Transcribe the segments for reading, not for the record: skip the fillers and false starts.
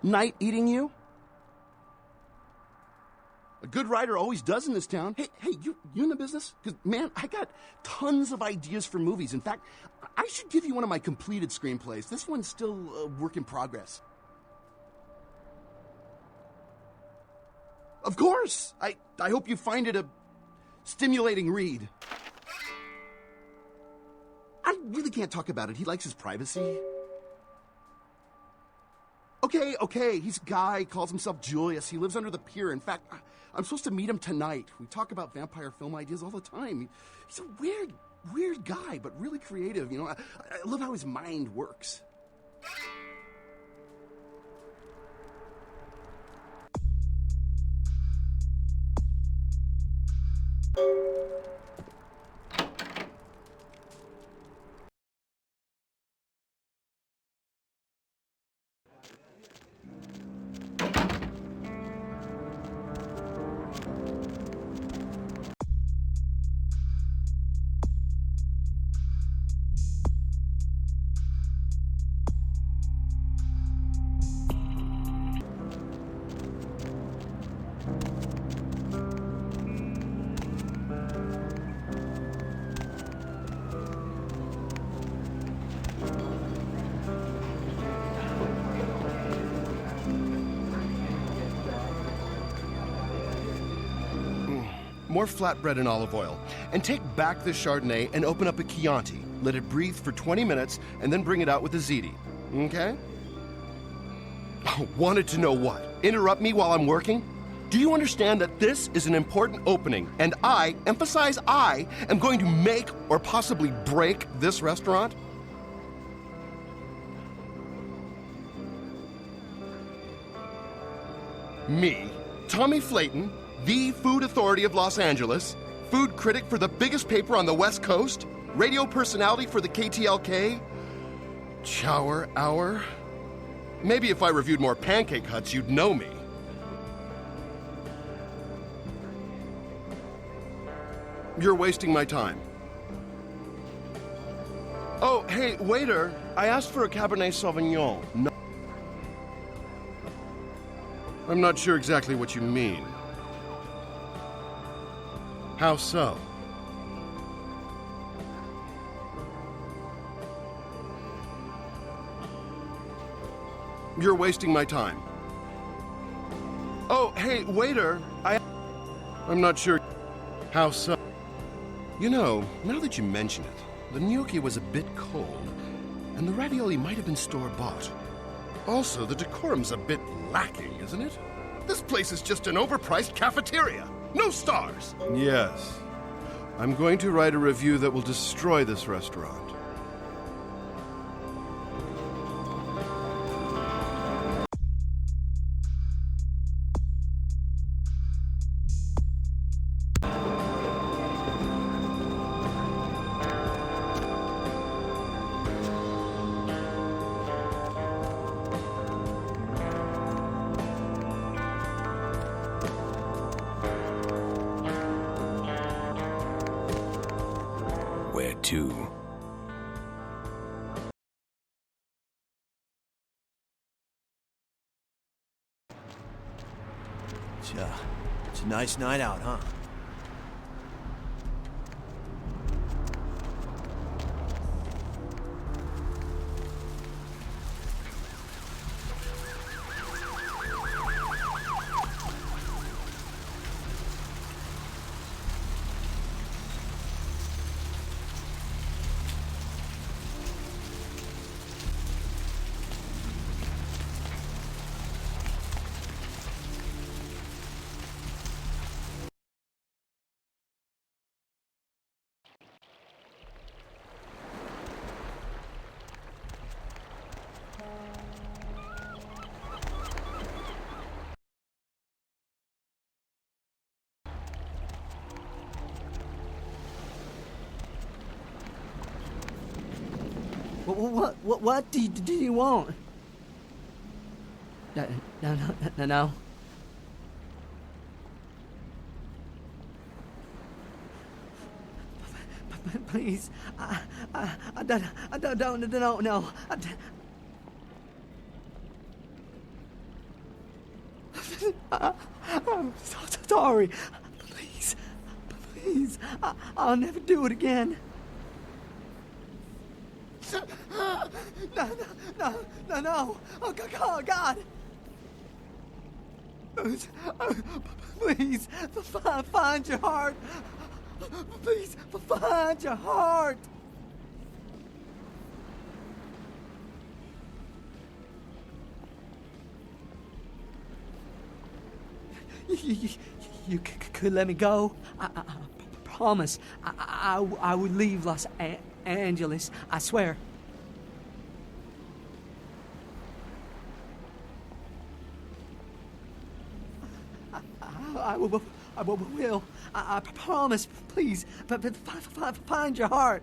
Night eating you? A good writer always does in this town. Hey, you in the business? Because, man, I got tons of ideas for movies. In fact, I should give you one of my completed screenplays. This one's still a work in progress. Of course! I hope you find it a stimulating read. I really can't talk about it. He likes his privacy. Okay, he's a guy, calls himself Julius. He lives under the pier. In fact, I'm supposed to meet him tonight. We talk about vampire film ideas all the time. He's a weird guy, but really creative. You know, I love how his mind works. More flatbread and olive oil. And take back the Chardonnay and open up a Chianti. Let it breathe for 20 minutes and then bring it out with a ziti. Okay? Oh, wanted to know what? Interrupt me while I'm working? Do you understand that this is an important opening and I, emphasize I, am going to make or possibly break this restaurant? Me, Tommy Flayton, the food authority of Los Angeles, food critic for the biggest paper on the West Coast, radio personality for the KTLK, Chower Hour. Maybe if I reviewed more Pancake Huts, you'd know me. You're wasting my time. Oh, hey, waiter, I asked for a Cabernet Sauvignon. No. I'm not sure exactly what you mean. How so? You're wasting my time. Oh, hey, waiter, I'm not sure. How so? You know, now that you mention it, the gnocchi was a bit cold, and the ravioli might have been store-bought. Also, the decorum's a bit lacking, isn't it? This place is just an overpriced cafeteria. No stars! Yes. I'm going to write a review that will destroy this restaurant. Where to? It's a nice night out, huh? What do you want? No. Please, I don't know. I'm so sorry. Please, please, I'll never do it again. No. Oh, God. Please, find your heart. Please, find your heart. You could let me go. I promise. I would leave Los Angeles. I swear. I will. I promise. Please, but find your heart.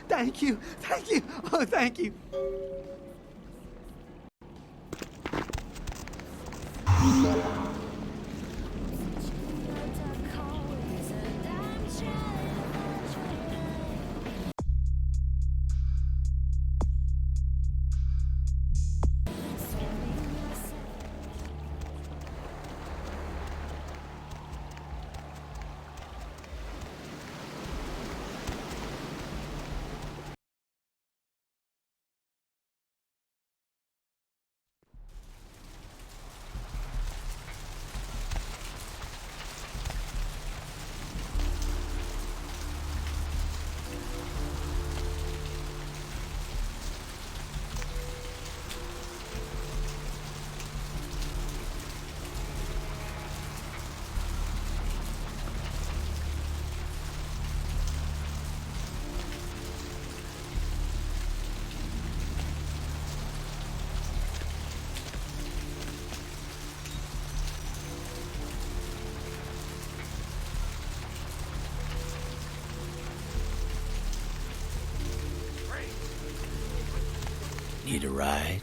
Thank you. Oh, thank you. Need a ride?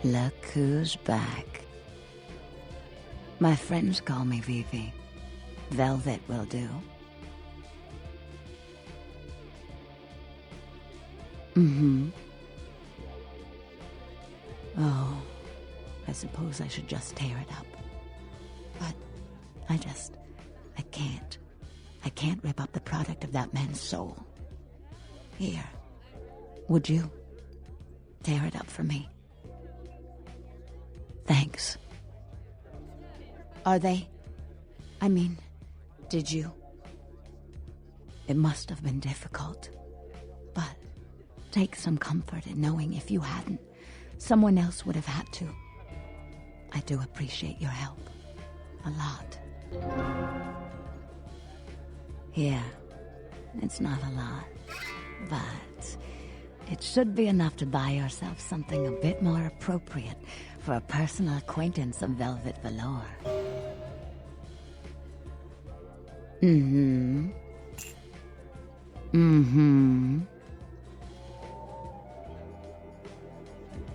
Look who's back. My friends call me Vivi. Velvet will do. Oh, I suppose I should just tear it up. But I can't. I can't rip up the product of that man's soul. Here, would you tear it up for me? Thanks. Are they? I mean, did you? It must have been difficult. But take some comfort in knowing if you hadn't, someone else would have had to. I do appreciate your help. A lot. Yeah, it's not a lot. But it should be enough to buy yourself something a bit more appropriate for a personal acquaintance of velvet velour.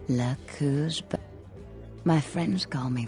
Look who's back. My friends call me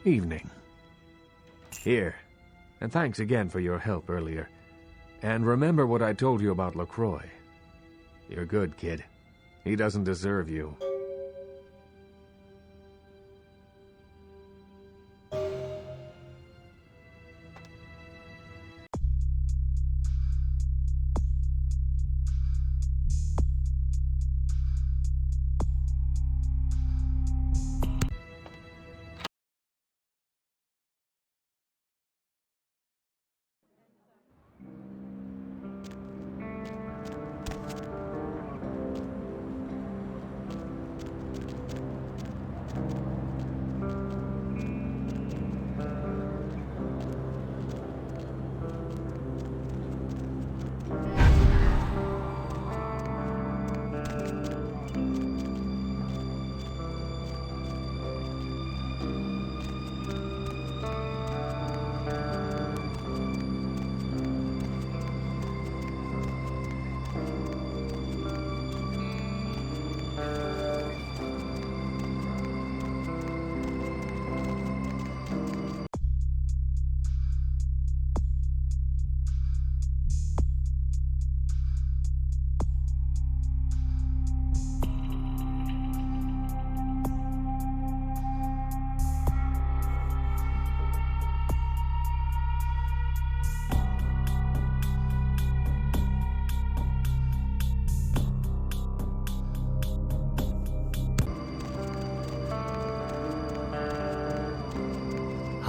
Evening. Here. And thanks again for your help earlier. And remember what I told you about LaCroix. You're good, kid. He doesn't deserve you.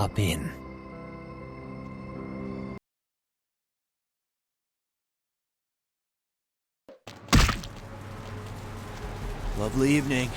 Hop in. Lovely evening.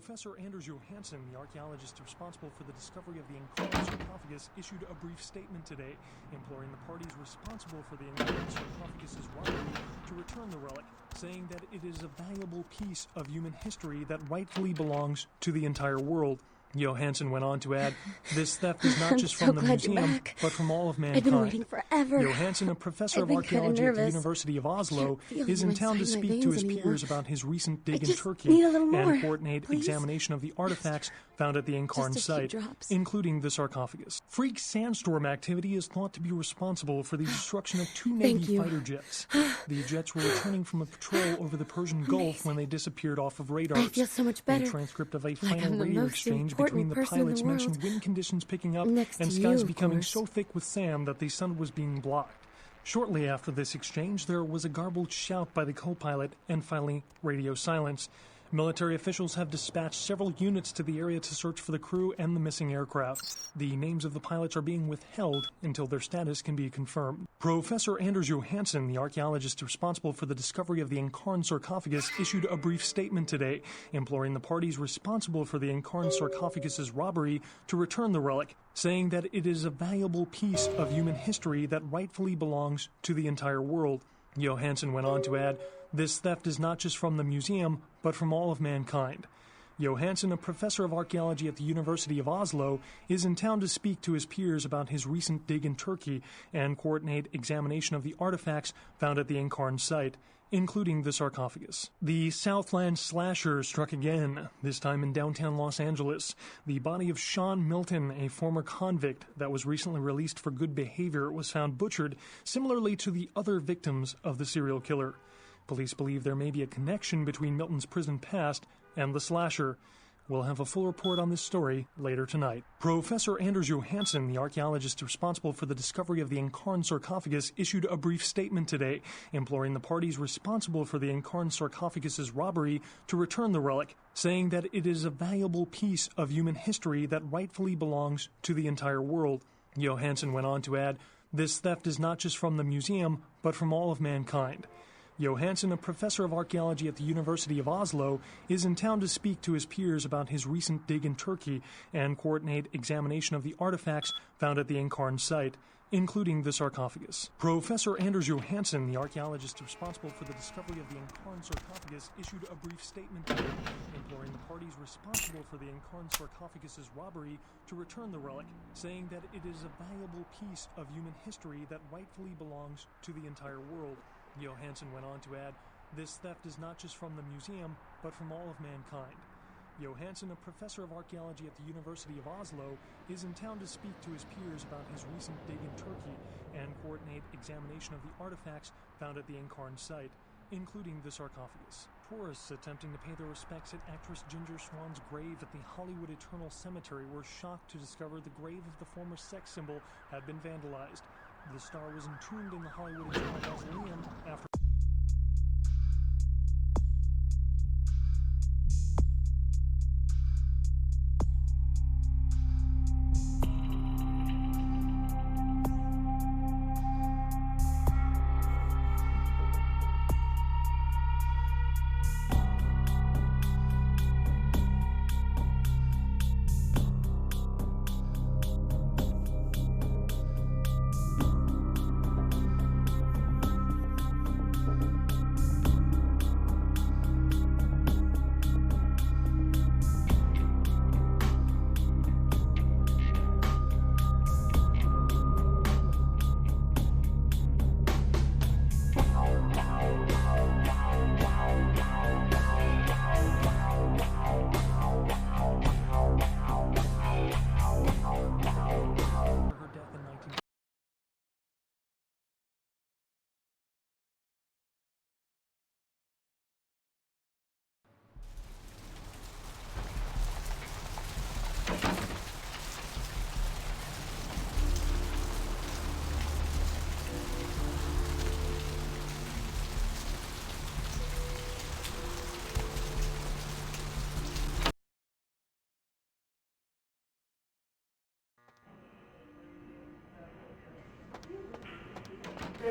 Professor Anders Johansson, the archaeologist responsible for the discovery of the Incarnate sarcophagus, issued a brief statement today, imploring the parties responsible for the Incarnate sarcophagus's robbery to return the relic, saying that it is a valuable piece of human history that rightfully belongs to the entire world. Johansson went on to add, this theft is not just from the museum, but from all of mankind. I've been waiting forever. Johansson, a professor of archaeology at the University of Oslo, is in town to speak to his peers about his recent dig in Turkey and coordinate examination of the artifacts found at the Incarn site, including the sarcophagus. Freak sandstorm activity is thought to be responsible for the destruction of 2 Navy fighter jets. The jets were returning from a patrol over the Persian Gulf when they disappeared off of radars. I feel so much better. The transcript of a Like final I'm the radio most exchange important between the person in the pilots mentioned world. wind conditions picking up Next and to skies you, of becoming course. so thick with sand that the sun was being blocked. Shortly after this exchange, there was a garbled shout by the co-pilot and finally radio silence. Military officials have dispatched several units to the area to search for the crew and the missing aircraft. The names of the pilots are being withheld until their status can be confirmed. Professor Anders Johansson, the archaeologist responsible for the discovery of the Incarn sarcophagus, issued a brief statement today, imploring the parties responsible for the Incarn sarcophagus's robbery to return the relic, saying that it is a valuable piece of human history that rightfully belongs to the entire world. Johansson went on to add, this theft is not just from the museum, but from all of mankind. Johansson, a professor of archaeology at the University of Oslo, is in town to speak to his peers about his recent dig in Turkey and coordinate examination of the artifacts found at the Incarn site, including the sarcophagus. The Southland slasher struck again, this time in downtown Los Angeles. The body of Sean Milton, a former convict that was recently released for good behavior, was found butchered, similarly to the other victims of the serial killer. Police believe there may be a connection between Milton's prison past and the slasher. We'll have a full report on this story later tonight. Professor Anders Johansson, the archaeologist responsible for the discovery of the Incarn sarcophagus, issued a brief statement today, imploring the parties responsible for the Incarn sarcophagus's robbery to return the relic, saying that it is a valuable piece of human history that rightfully belongs to the entire world. Johansson went on to add, this theft is not just from the museum, but from all of mankind. Johansson, a professor of archaeology at the University of Oslo, is in town to speak to his peers about his recent dig in Turkey and coordinate examination of the artifacts found at the Incarn site, including the sarcophagus. Professor Anders Johansson, the archaeologist responsible for the discovery of the Incarn sarcophagus, issued a brief statement today, imploring the parties responsible for the Incarn sarcophagus's robbery to return the relic, saying that it is a valuable piece of human history that rightfully belongs to the entire world. Johansson went on to add, this theft is not just from the museum, but from all of mankind. Johansson, a professor of archaeology at the University of Oslo, is in town to speak to his peers about his recent dig in Turkey and coordinate examination of the artifacts found at the Incarn site, including the sarcophagus. Tourists attempting to pay their respects at actress Ginger Swan's grave at the Hollywood Eternal Cemetery were shocked to discover the grave of the former sex symbol had been vandalized. The star was entombed in the Hollywood Eternal Mausoleum after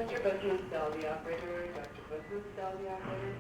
Mr. Business, Dell the operator. Dr. Business, Dell the operator.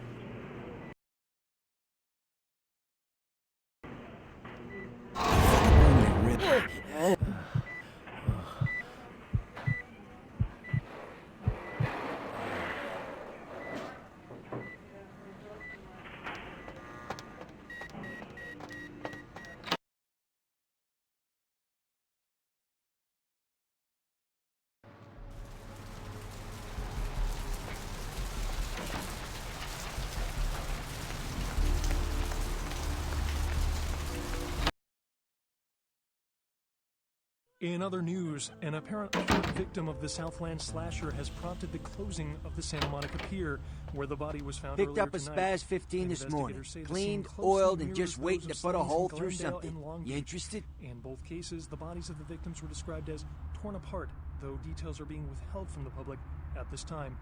In other news, an apparent fourth victim of the Southland slasher has prompted the closing of the Santa Monica Pier, where the body was found Picked earlier up a tonight. Spaz 15 this morning. Investigators say the Cleaned, scene closely oiled, and mirrors just those waiting of to put a sightings in hole through Glendale something. and Long You Beach. interested? In both cases, the bodies of the victims were described as torn apart, though details are being withheld from the public at this time.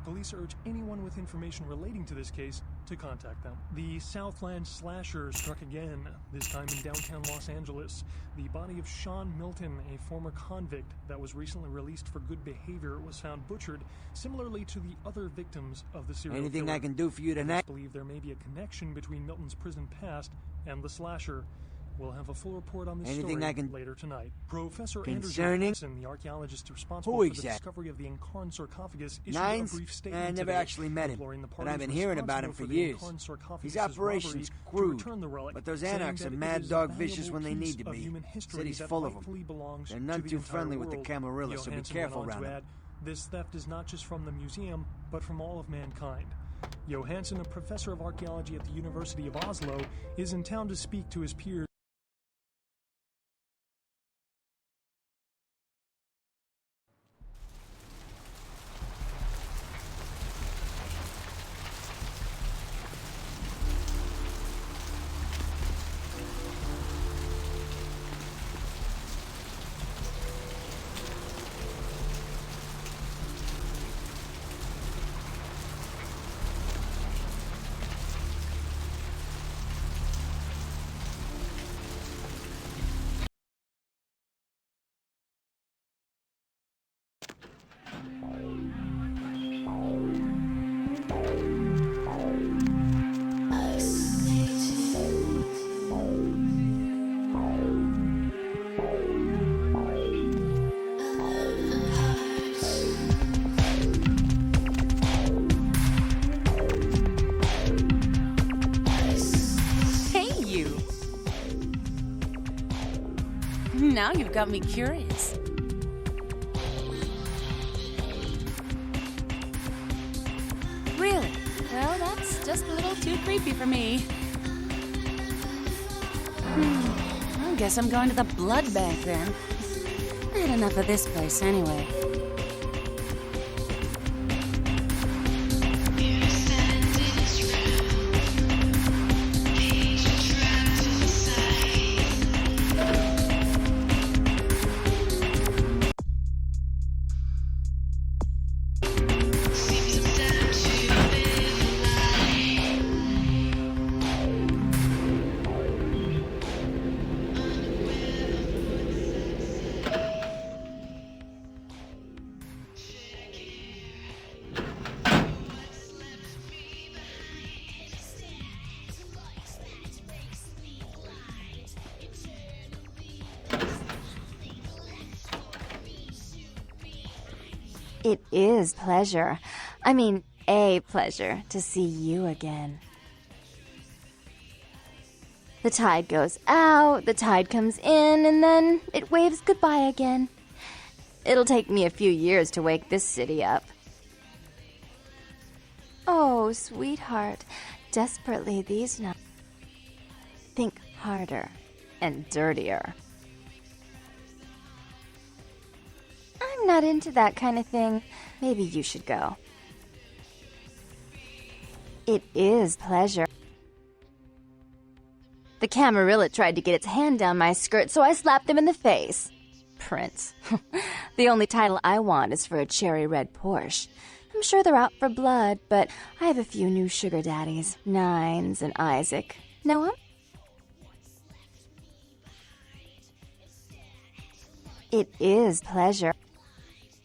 Police urge anyone with information relating to this case to contact them. The Southland slasher struck again, this time in downtown Los Angeles. The body of Sean Milton, a former convict that was recently released for good behavior, was found butchered, similarly to the other victims of the serial Anything killer. I can do for you tonight? Police believe there may be a connection between Milton's prison past and the slasher. We'll have a full report on this Anything story I can- later tonight. Professor Andrew Concerning? Johnson, the archaeologist responsible Who for the exact? discovery of the Incarn sarcophagus, issued Nines? a brief I statement never today, actually met him, imploring the but I've parties been hearing about him responsible for the years. Incarn sarcophagus's His operation's robbery to crude, return the relic, but those saying anarchs that are it mad is a dog vicious valuable when they piece need to of be. human history City's that full of rightfully them. belongs They're to none the too entire friendly with the world. Camarilla, so be Johansson careful went on around to them. add, this theft is not just from the museum, but from all of mankind. Johansson, a professor of archaeology at the University of Oslo, is in town to speak to his peers. Now you've got me curious. Really? Well, that's just a little too creepy for me. I guess I'm going to the blood bank then. I had enough of this place anyway. It is pleasure. I mean, a pleasure to see you again. The tide goes out, the tide comes in, and then it waves goodbye again. It'll take me a few years to wake this city up. Oh, sweetheart, desperately these nights. Think harder and dirtier. I'm not into that kind of thing. Maybe you should go. It is pleasure. The Camarilla tried to get its hand down my skirt, so I slapped him in the face. Prince. The only title I want is for a cherry red Porsche. I'm sure they're out for blood, but I have a few new sugar daddies. Nines and Isaac. Know him? It is pleasure.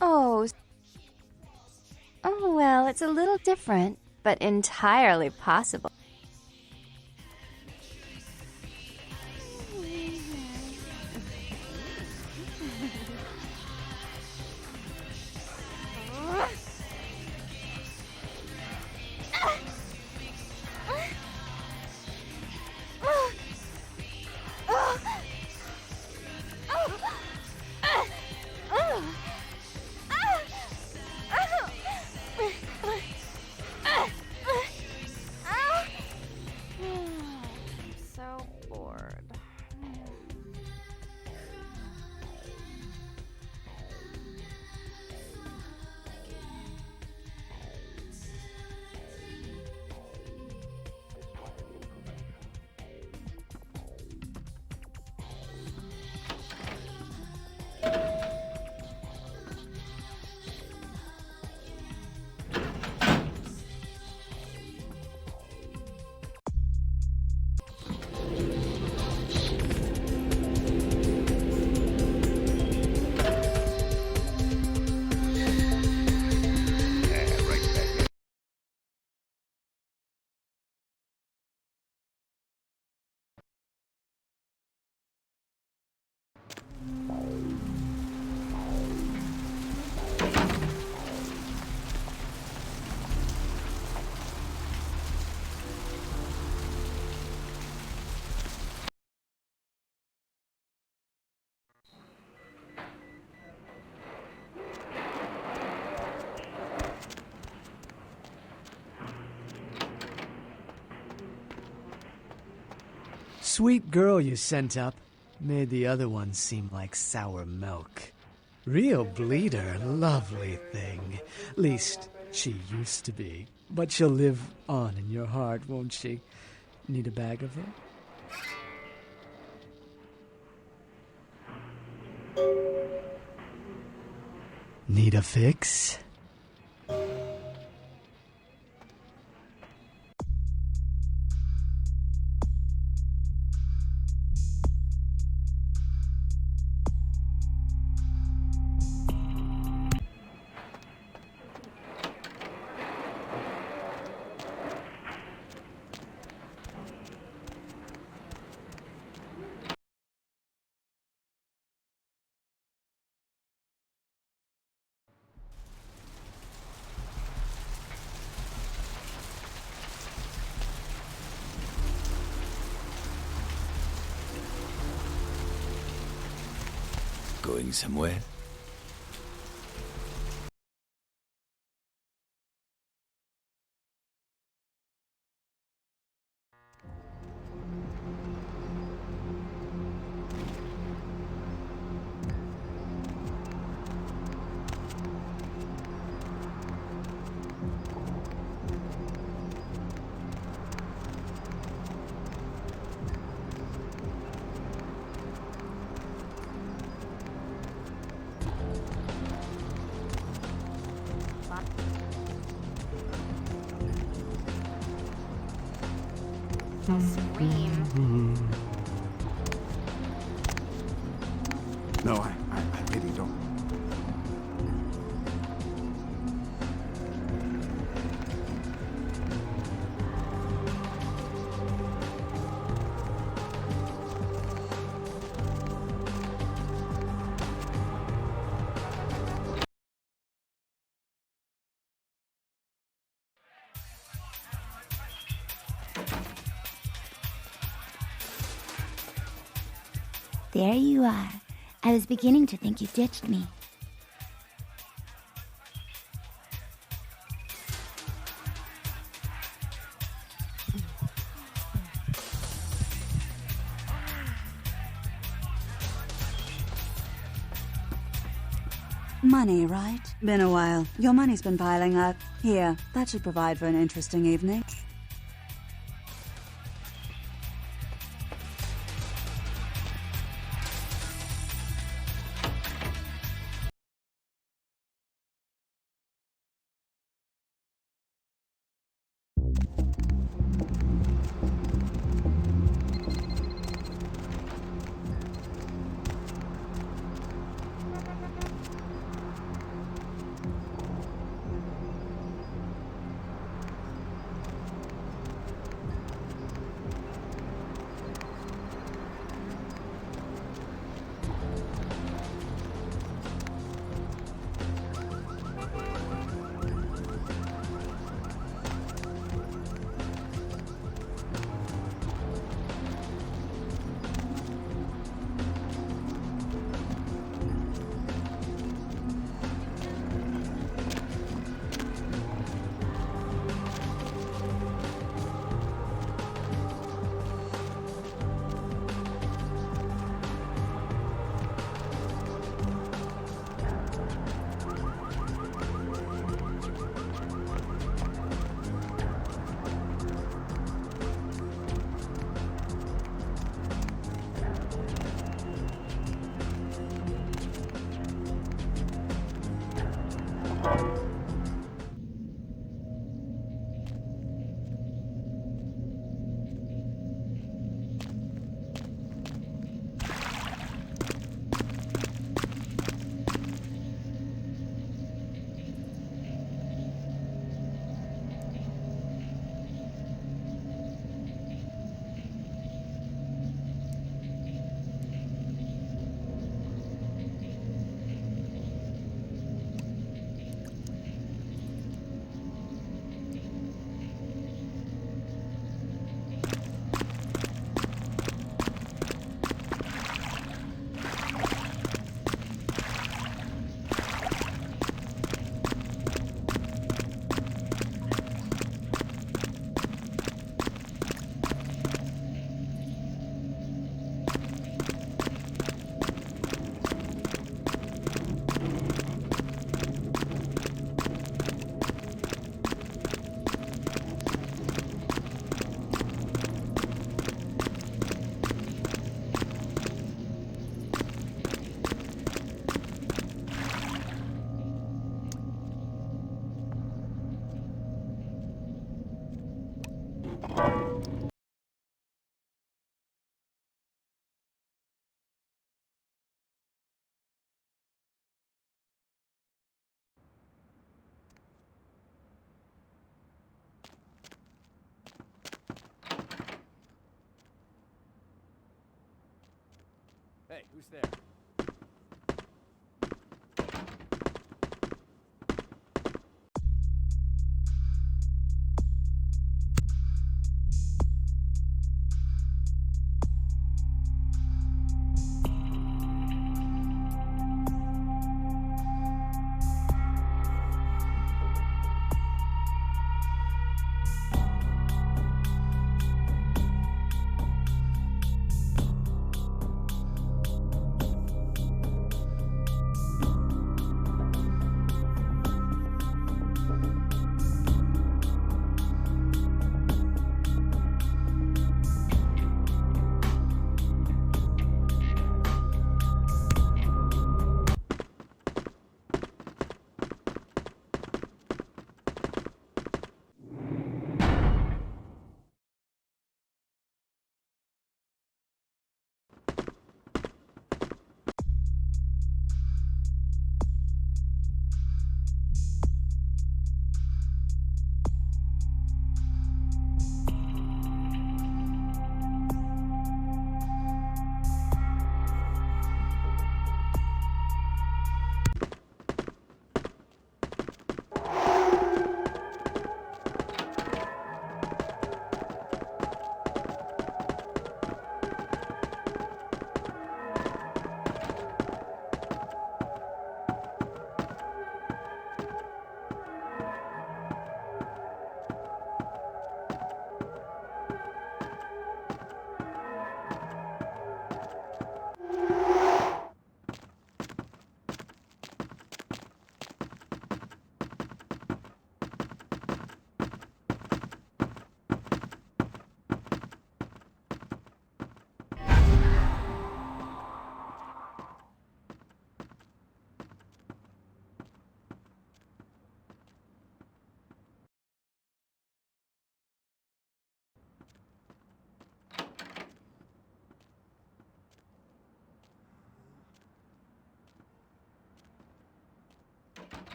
Oh, well, it's a little different, but entirely possible. Sweet girl you sent up. Made the other ones seem like sour milk. Real bleeder, lovely thing. Least, she used to be. But she'll live on in your heart, won't she? Need a bag of her? Need a fix? Going somewhere? Scream. No, I really don't. There you are. I was beginning to think you ditched me. Money, right? Been a while. Your money's been piling up. Here, that should provide for an interesting evening. Hey, who's there?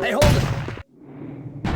Hey, hold it!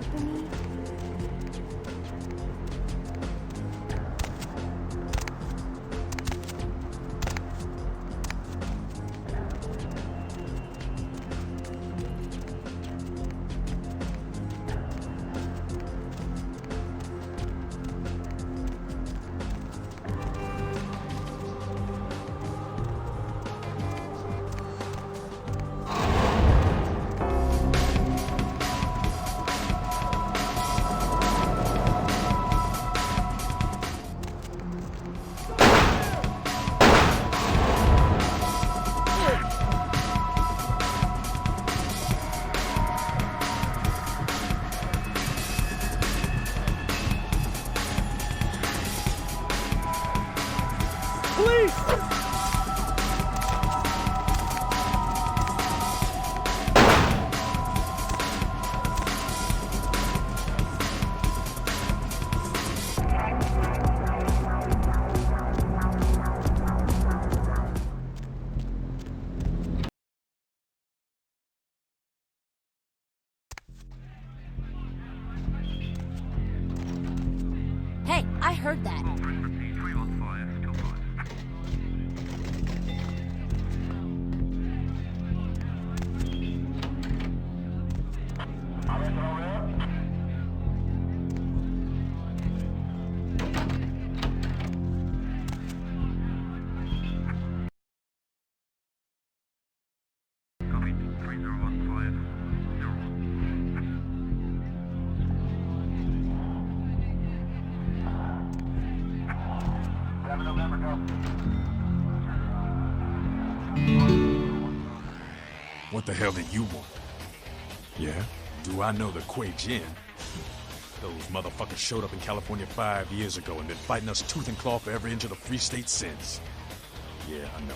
for me? Hey, I heard that. What the hell did you want? Yeah? Do I know the Kuei Jin? Those motherfuckers showed up in California 5 years ago and been fighting us tooth and claw for every inch of the free state since. Yeah, I know.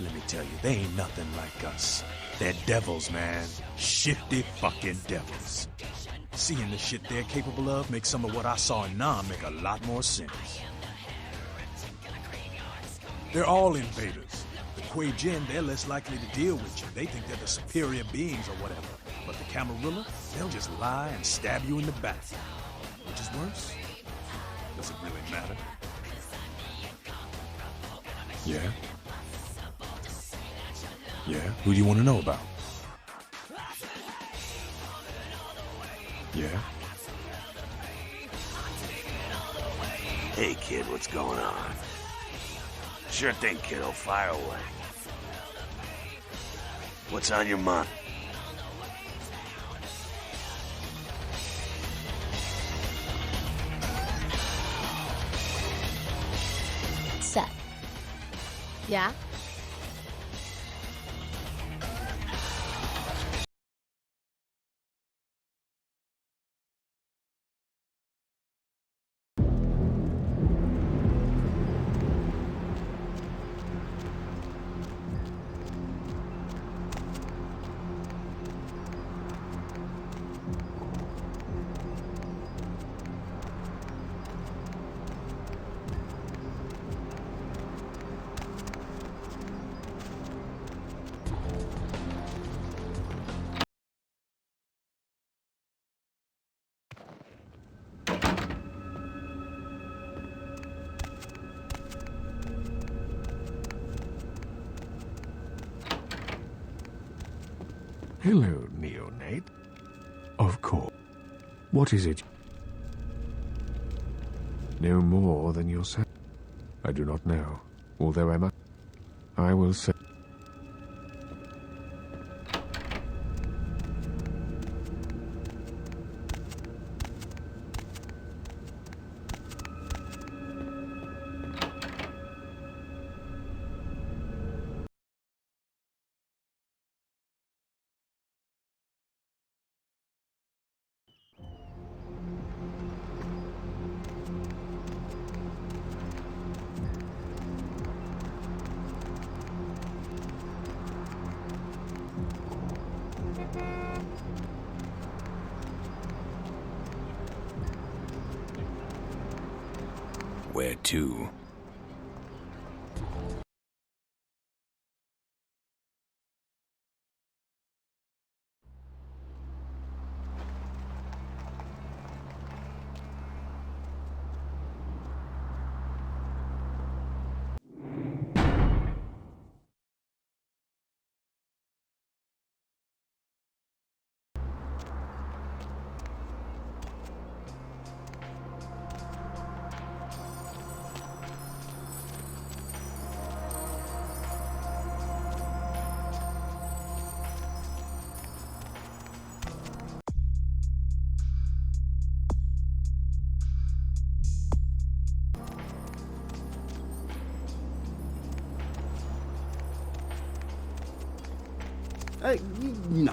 Let me tell you, they ain't nothing like us. They're devils, man. Shifty fucking devils. Seeing the shit they're capable of makes some of what I saw in Nam make a lot more sense. They're all invaders. The Kuei Jin, they're less likely to deal with you. They think they're the superior beings or whatever. But the Camarilla, they'll just lie and stab you in the back. Which is worse? Does it really matter? Yeah? Yeah? Who do you want to know about? Yeah? Hey, kid, what's going on? Sure thing, kiddo. Fire away. What's on your mind? Seth. Yeah? Hello, neonate. Of course. What is it? No more than yourself. I do not know. Although I will say. Where to? No.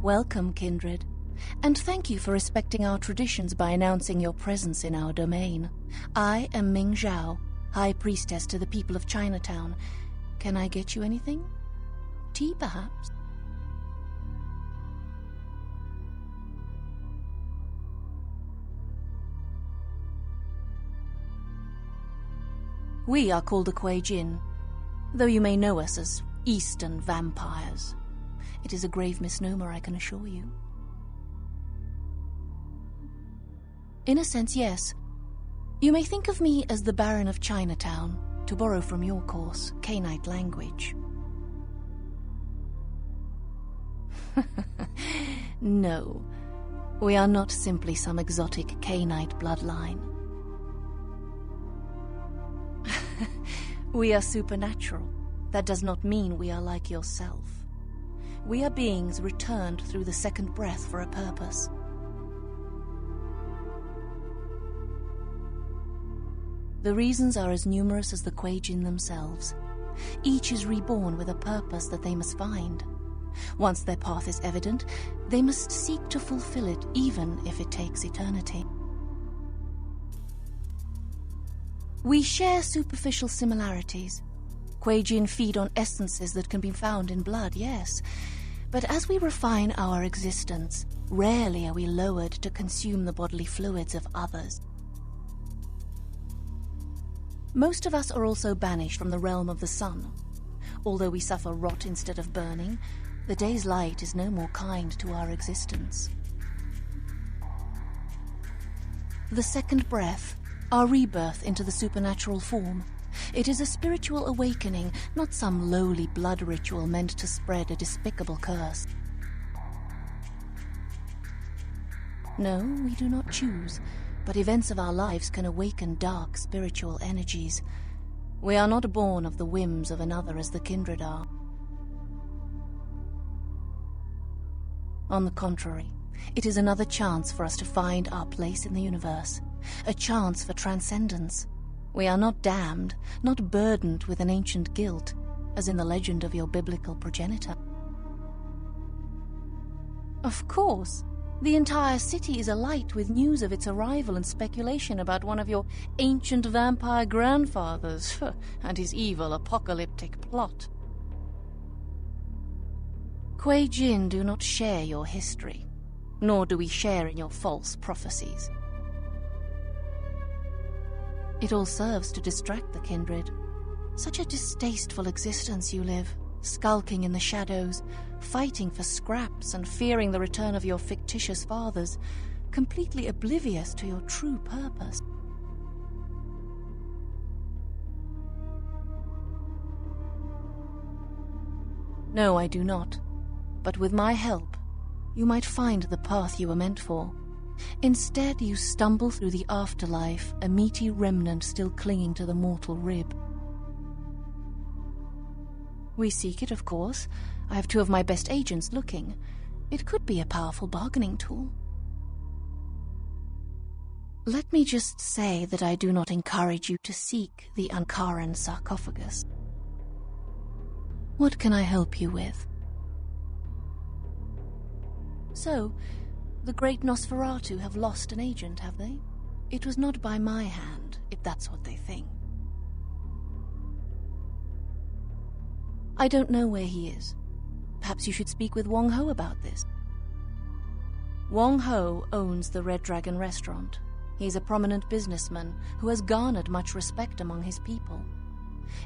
Welcome, kindred, and thank you for respecting our traditions by announcing your presence in our domain. I am Ming Zhao, High Priestess to the people of Chinatown. Can I get you anything? Tea, perhaps? We are called the Kuei Jin, though you may know us as Eastern Vampires. It is a grave misnomer, I can assure you. In a sense, yes. You may think of me as the Baron of Chinatown, to borrow from your course, Cainite language. No, we are not simply some exotic Cainite bloodline. We are supernatural. That does not mean we are like yourself. We are beings returned through the second breath for a purpose. The reasons are as numerous as the Kuei Jin themselves. Each is reborn with a purpose that they must find. Once their path is evident, they must seek to fulfill it, even if it takes eternity. We share superficial similarities. Kuei Jin feed on essences that can be found in blood, yes. But as we refine our existence, rarely are we lowered to consume the bodily fluids of others. Most of us are also banished from the realm of the sun. Although we suffer rot instead of burning, the day's light is no more kind to our existence. The second breath, our rebirth into the supernatural form. It is a spiritual awakening, not some lowly blood ritual meant to spread a despicable curse. No, we do not choose, but events of our lives can awaken dark spiritual energies. We are not born of the whims of another as the kindred are. On the contrary, it is another chance for us to find our place in the universe, a chance for transcendence. We are not damned, not burdened with an ancient guilt, as in the legend of your biblical progenitor. Of course, the entire city is alight with news of its arrival and speculation about one of your ancient vampire grandfathers and his evil apocalyptic plot. Kuei Jin do not share your history, nor do we share in your false prophecies. It all serves to distract the kindred. Such a distasteful existence you live, skulking in the shadows, fighting for scraps and fearing the return of your fictitious fathers, completely oblivious to your true purpose. No, I do not. But with my help, you might find the path you were meant for. Instead, you stumble through the afterlife, a meaty remnant still clinging to the mortal rib. We seek it, of course. I have two of my best agents looking. It could be a powerful bargaining tool. Let me just say that I do not encourage you to seek the Ankaran sarcophagus. What can I help you with? So, the great Nosferatu have lost an agent, have they? It was not by my hand, if that's what they think. I don't know where he is. Perhaps you should speak with Wong Ho about this. Wong Ho owns the Red Dragon restaurant. He's a prominent businessman who has garnered much respect among his people.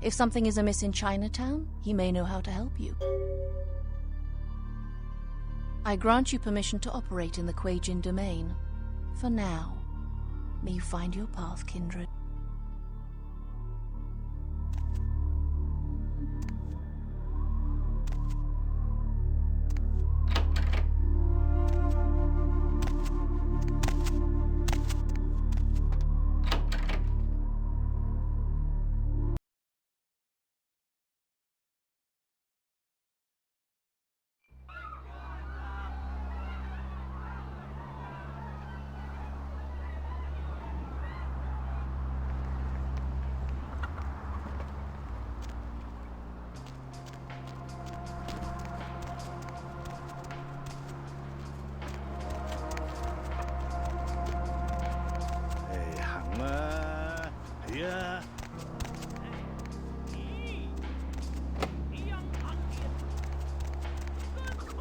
If something is amiss in Chinatown, he may know how to help you. I grant you permission to operate in the Kuei Jin domain. For now. May you find your path, kindred.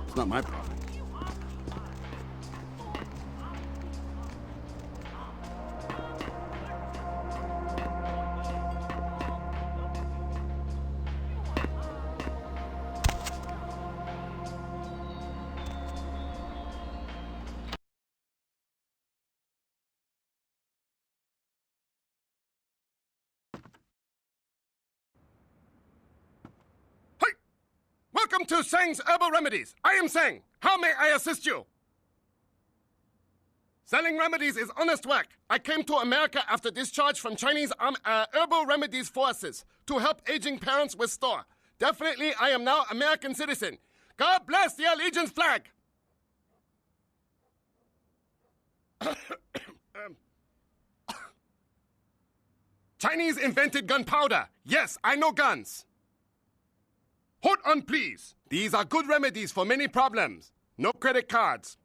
It's not my problem. Welcome to Sang's Herbal Remedies. I am Sang. How may I assist you? Selling remedies is honest work. I came to America after discharge from Chinese herbal remedies forces to help aging parents restore. Definitely, I am now American citizen. God bless the Allegiance flag. Chinese invented gunpowder. Yes, I know guns. Hold on, please. These are good remedies for many problems. No credit cards.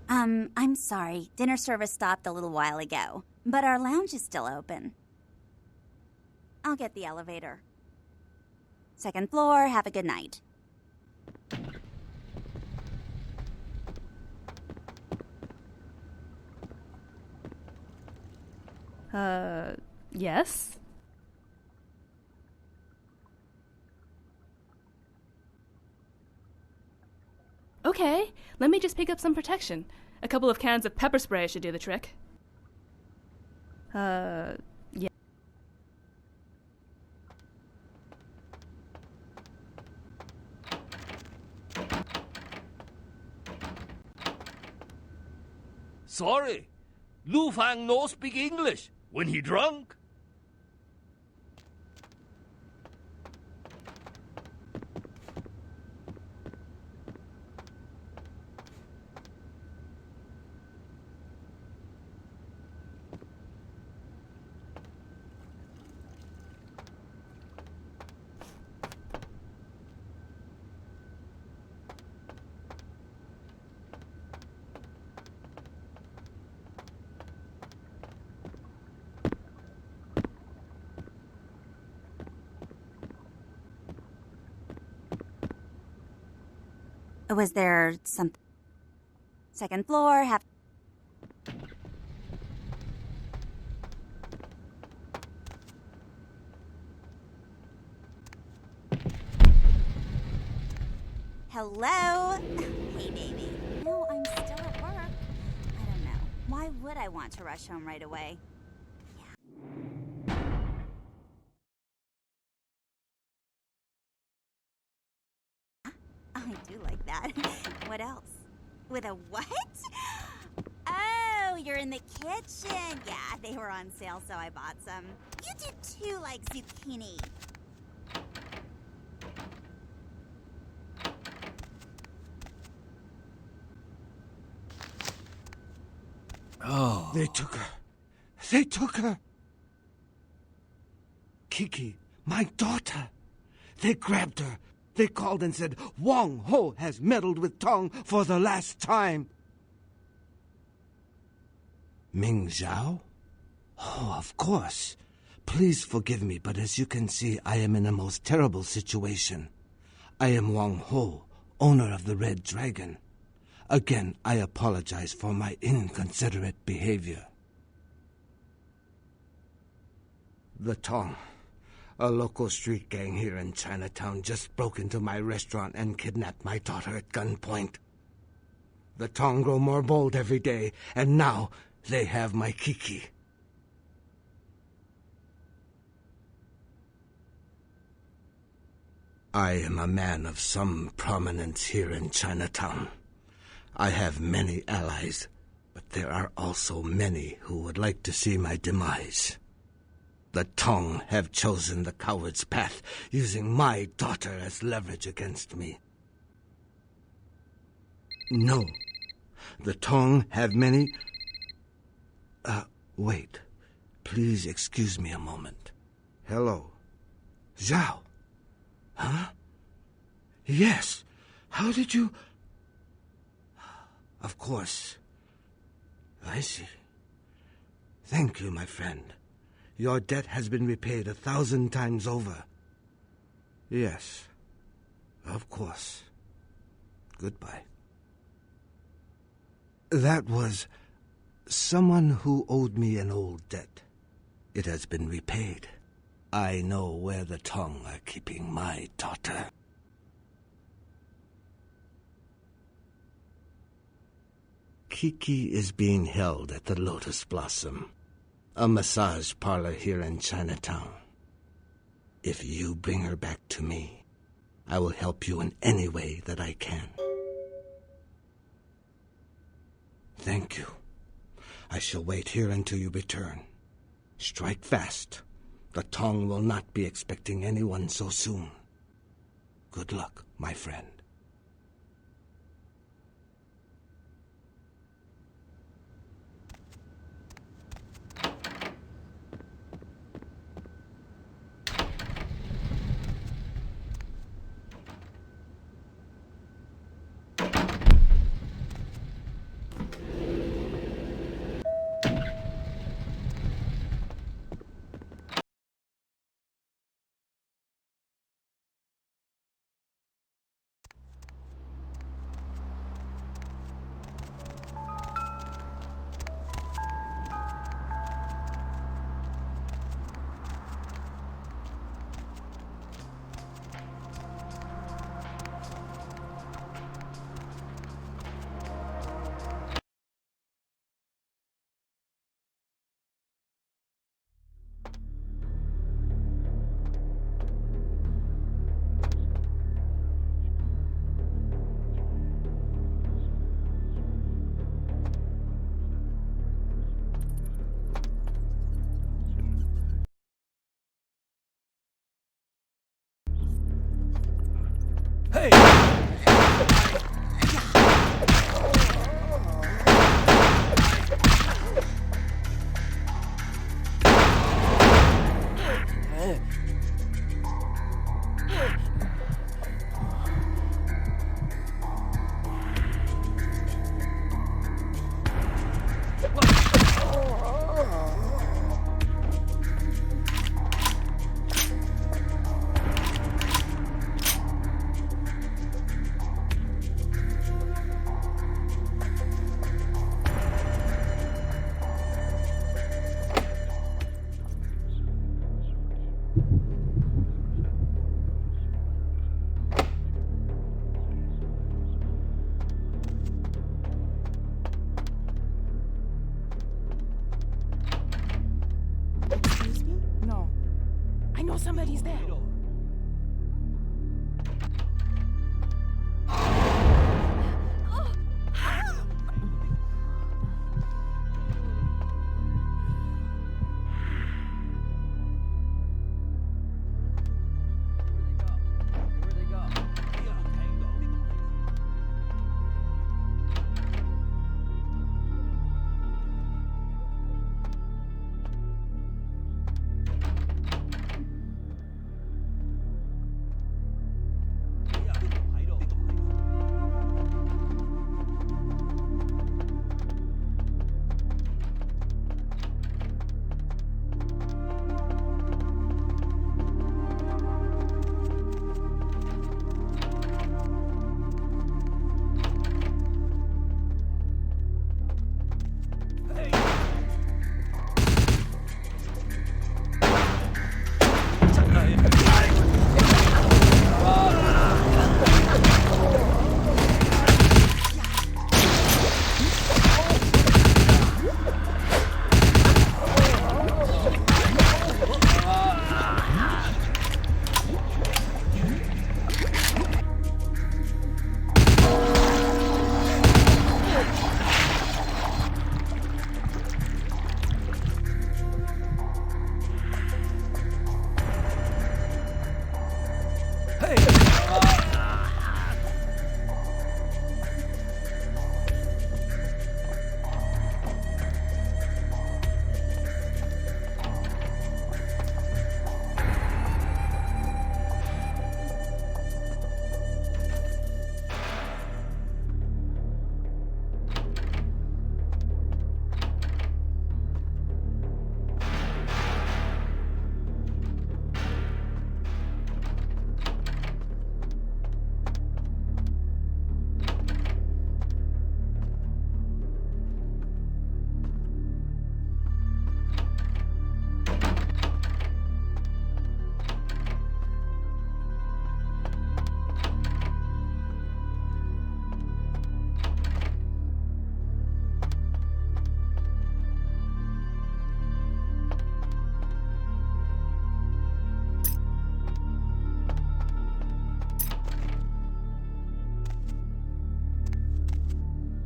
I'm sorry. Dinner service stopped a little while ago, but our lounge is still open. I'll get the elevator. Second floor, have a good night. Yes? Okay, let me just pick up some protection. A couple of cans of pepper spray should do the trick. Yeah. Sorry, Lu Fang no speak English. When he drunk? Was there some... Second floor, have... Hello? Hey, baby. No, I'm still at work. I don't know. Why would I want to rush home right away? I do like that. What else? With a what? Oh, you're in the kitchen. Yeah, they were on sale, so I bought some. You do too like zucchini. Oh. They took her. They took her. Kiki, my daughter. They grabbed her. They called and said, Wang Ho has meddled with Tong for the last time. Ming Zhao? Oh, of course. Please forgive me, but as you can see, I am in a most terrible situation. I am Wang Ho, owner of the Red Dragon. Again, I apologize for my inconsiderate behavior. The Tong, a local street gang here in Chinatown, just broke into my restaurant and kidnapped my daughter at gunpoint. The Tong grow more bold every day, and now they have my Kiki. I am a man of some prominence here in Chinatown. I have many allies, but there are also many who would like to see my demise. The Tong have chosen the coward's path, using my daughter as leverage against me. No. The Tong have many... wait. Please excuse me a moment. Hello. Zhao. Huh? Yes. How did you... Of course. I see. Thank you, my friend. Your debt has been repaid 1,000 times over. Yes. Of course. Goodbye. That was someone who owed me an old debt. It has been repaid. I know where the Tong are keeping my daughter. Kiki is being held at the Lotus Blossom, a massage parlor here in Chinatown. If you bring her back to me, I will help you in any way that I can. Thank you. I shall wait here until you return. Strike fast. The Tong will not be expecting anyone so soon. Good luck, my friend. No. I know somebody's there.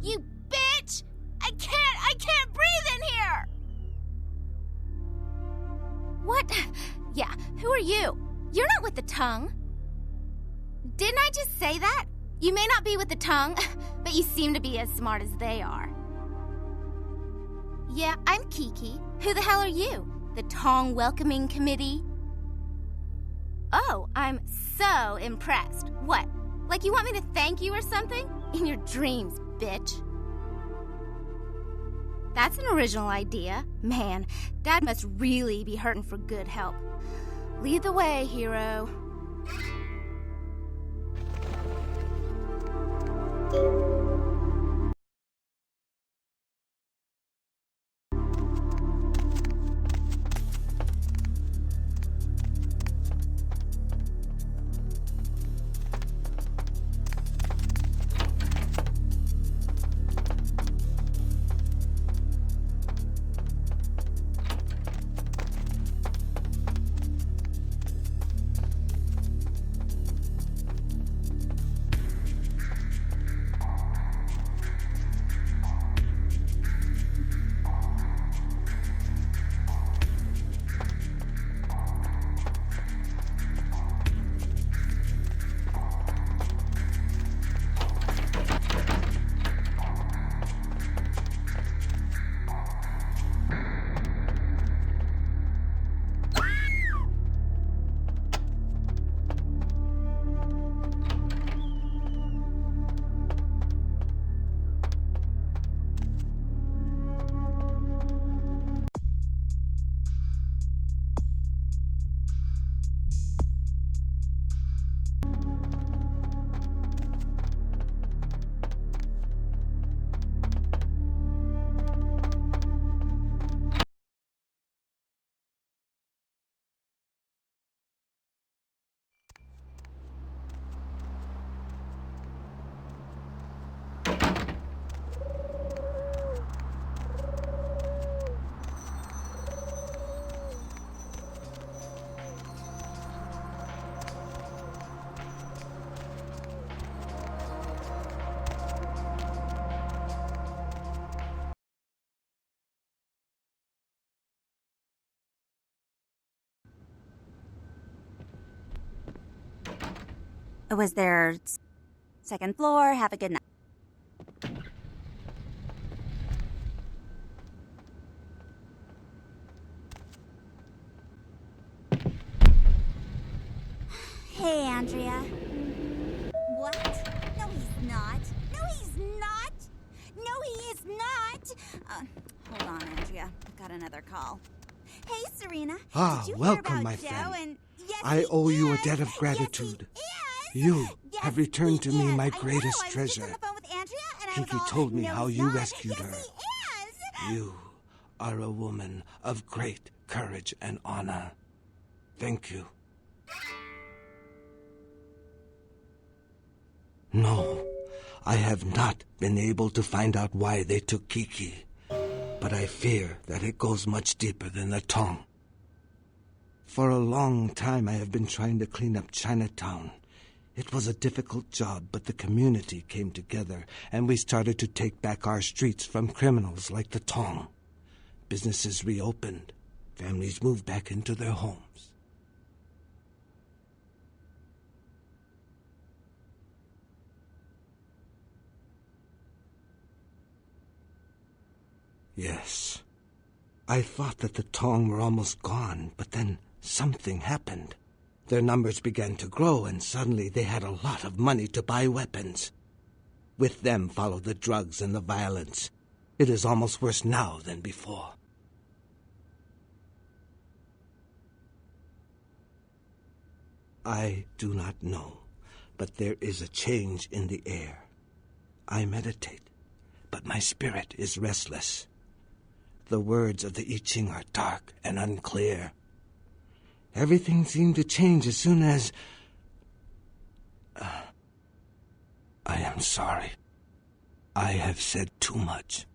You bitch! I can't breathe in here! What? Yeah, who are you? You're not with the tongue. Didn't I just say that? You may not be with the tongue, but you seem to be as smart as they are. Yeah, I'm Kiki. Who the hell are you? The Tong Welcoming Committee? Oh, I'm so impressed. What? Like you want me to thank you or something? In your dreams, bitch. That's an original idea. Man, Dad must really be hurting for good help. Lead the way, hero. Was there second floor? Have a good night. Hey, Andrea. What? No, he's not. No, he's not. No, he is not. Hold on, Andrea. I've got another call. Hey, Serena. Ah, Did you welcome, hear about my Joe? friend. And yes, I owe he you a is. debt of gratitude. Yes, You yes, have returned to me is. my I know. greatest I was treasure. just on the phone with Andrea, and I was Kiki all, told me no, how he's you not. rescued yes, her. He is. You are a woman of great courage and honor. Thank you. No, I have not been able to find out why they took Kiki, but I fear that it goes much deeper than the Tong. For a long time I have been trying to clean up Chinatown. It was a difficult job, but the community came together, and we started to take back our streets from criminals like the Tong. Businesses reopened. Families moved back into their homes. Yes. I thought that the Tong were almost gone, but then something happened. Their numbers began to grow, and suddenly they had a lot of money to buy weapons. With them followed the drugs and the violence. It is almost worse now than before. I do not know, but there is a change in the air. I meditate, but my spirit is restless. The words of the I Ching are dark and unclear. Everything seemed to change as soon as... I am sorry. I have said too much.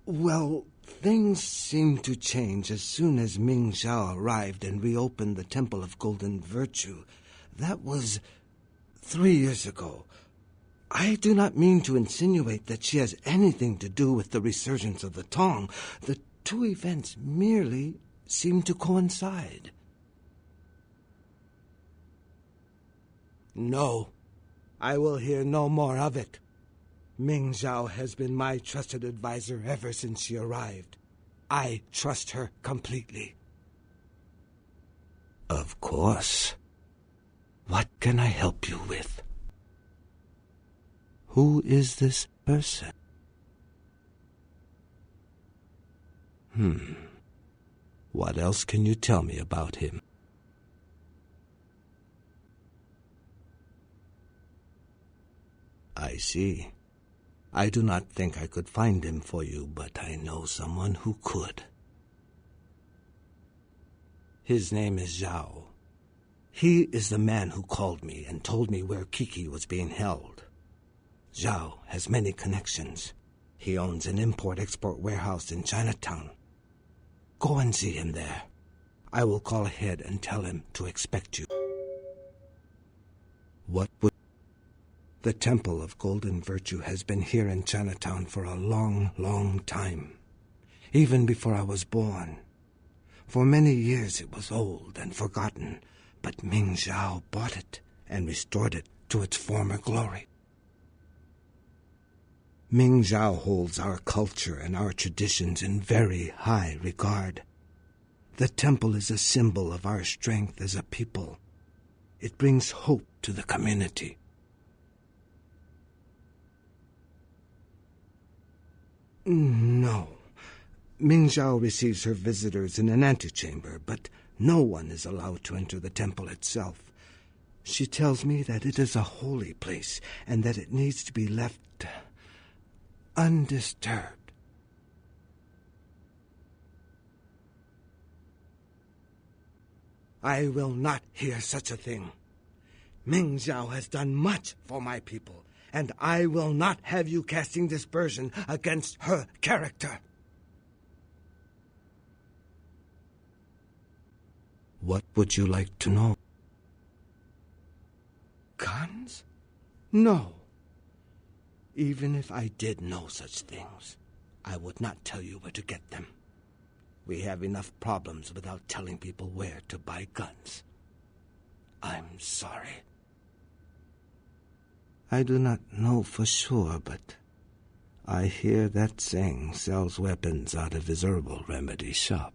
Well, things seemed to change as soon as Ming Zhao arrived and reopened the Temple of Golden Virtue. That was 3 years ago. I do not mean to insinuate that she has anything to do with the resurgence of the Tong. The two events merely seem to coincide. No, I will hear no more of it. Ming Zhao has been my trusted advisor ever since she arrived. I trust her completely. Of course. What can I help you with? Who is this person? What else can you tell me about him? I see. I do not think I could find him for you, but I know someone who could. His name is Zhao. He is the man who called me and told me where Kiki was being held. Zhao has many connections. He owns an import-export warehouse in Chinatown. Go and see him there. I will call ahead and tell him to expect you. What would... The Temple of Golden Virtue has been here in Chinatown for a long, long time. Even before I was born. For many years it was old and forgotten, but Ming Zhao bought it and restored it to its former glory. Ming Zhao holds our culture and our traditions in very high regard. The temple is a symbol of our strength as a people. It brings hope to the community. No. Ming Zhao receives her visitors in an antechamber, but no one is allowed to enter the temple itself. She tells me that it is a holy place and that it needs to be left undisturbed. I will not hear such a thing. Ming Zhao has done much for my people, and I will not have you casting dispersion against her character. What would you like to know? Guns? No. Even if I did know such things, I would not tell you where to get them. We have enough problems without telling people where to buy guns. I'm sorry. I do not know for sure, but I hear that Zheng sells weapons out of his herbal remedy shop.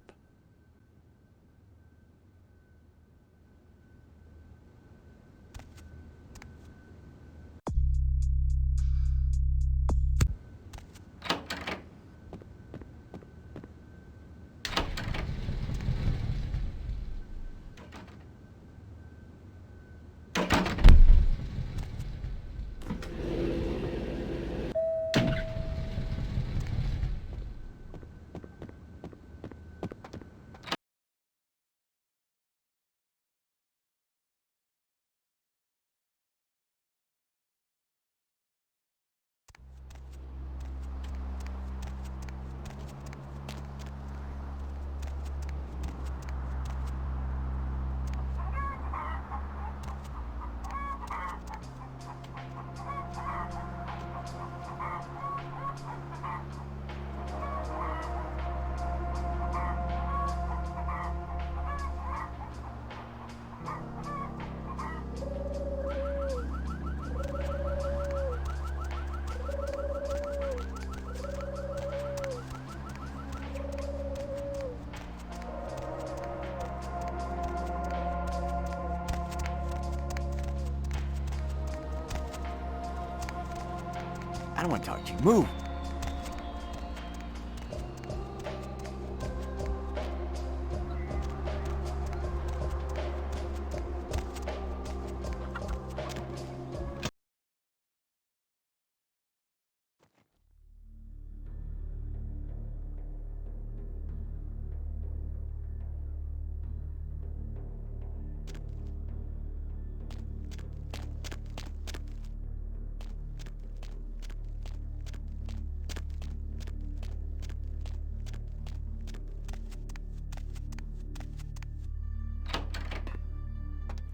I don't want to talk to you. Move!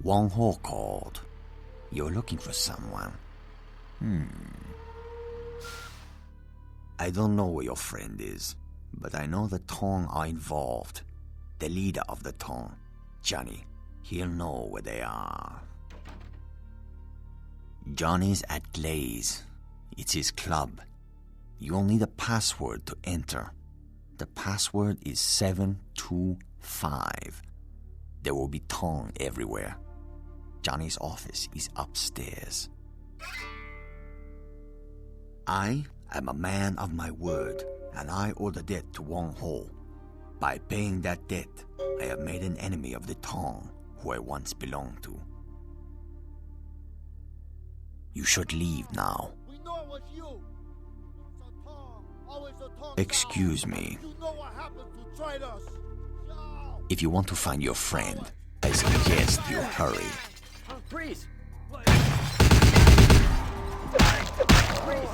Wang Ho called. You're looking for someone. I don't know where your friend is, but I know the Tong are involved. The leader of the Tong, Johnny, he'll know where they are. Johnny's at Glaze. It's his club. You'll need a password to enter. The password is 725. There will be Tong everywhere. Johnny's office is upstairs. I am a man of my word, and I owe the debt to Wang Ho. By paying that debt, I have made an enemy of the Tong, who I once belonged to. You should leave now. We know it was you. It's a Tong, always a Tong. Excuse me. You know what happened to traitors. If you want to find your friend, I suggest you hurry. Freeze! Freeze!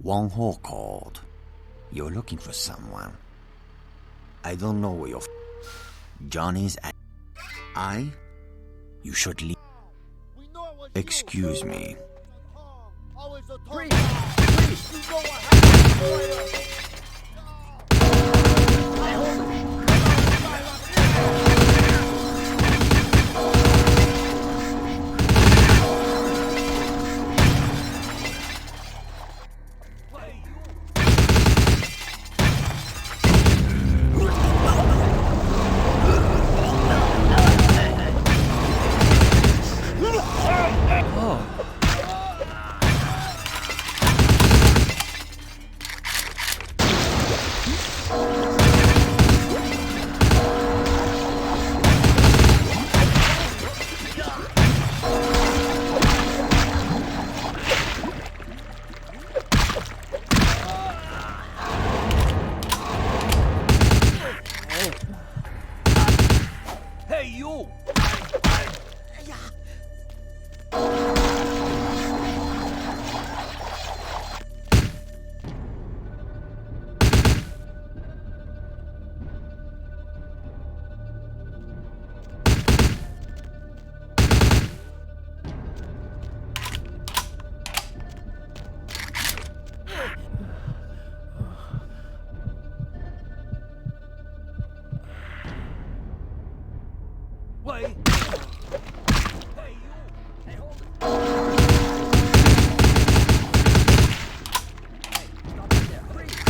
Wong Ho called. You're looking for someone. I don't know where Johnny's at. You should leave. Excuse me. Priest! Priest! You know what happened? Hey, you! Wait! Hey, you! Hey, hold it! Hey, stop right there! Freeze!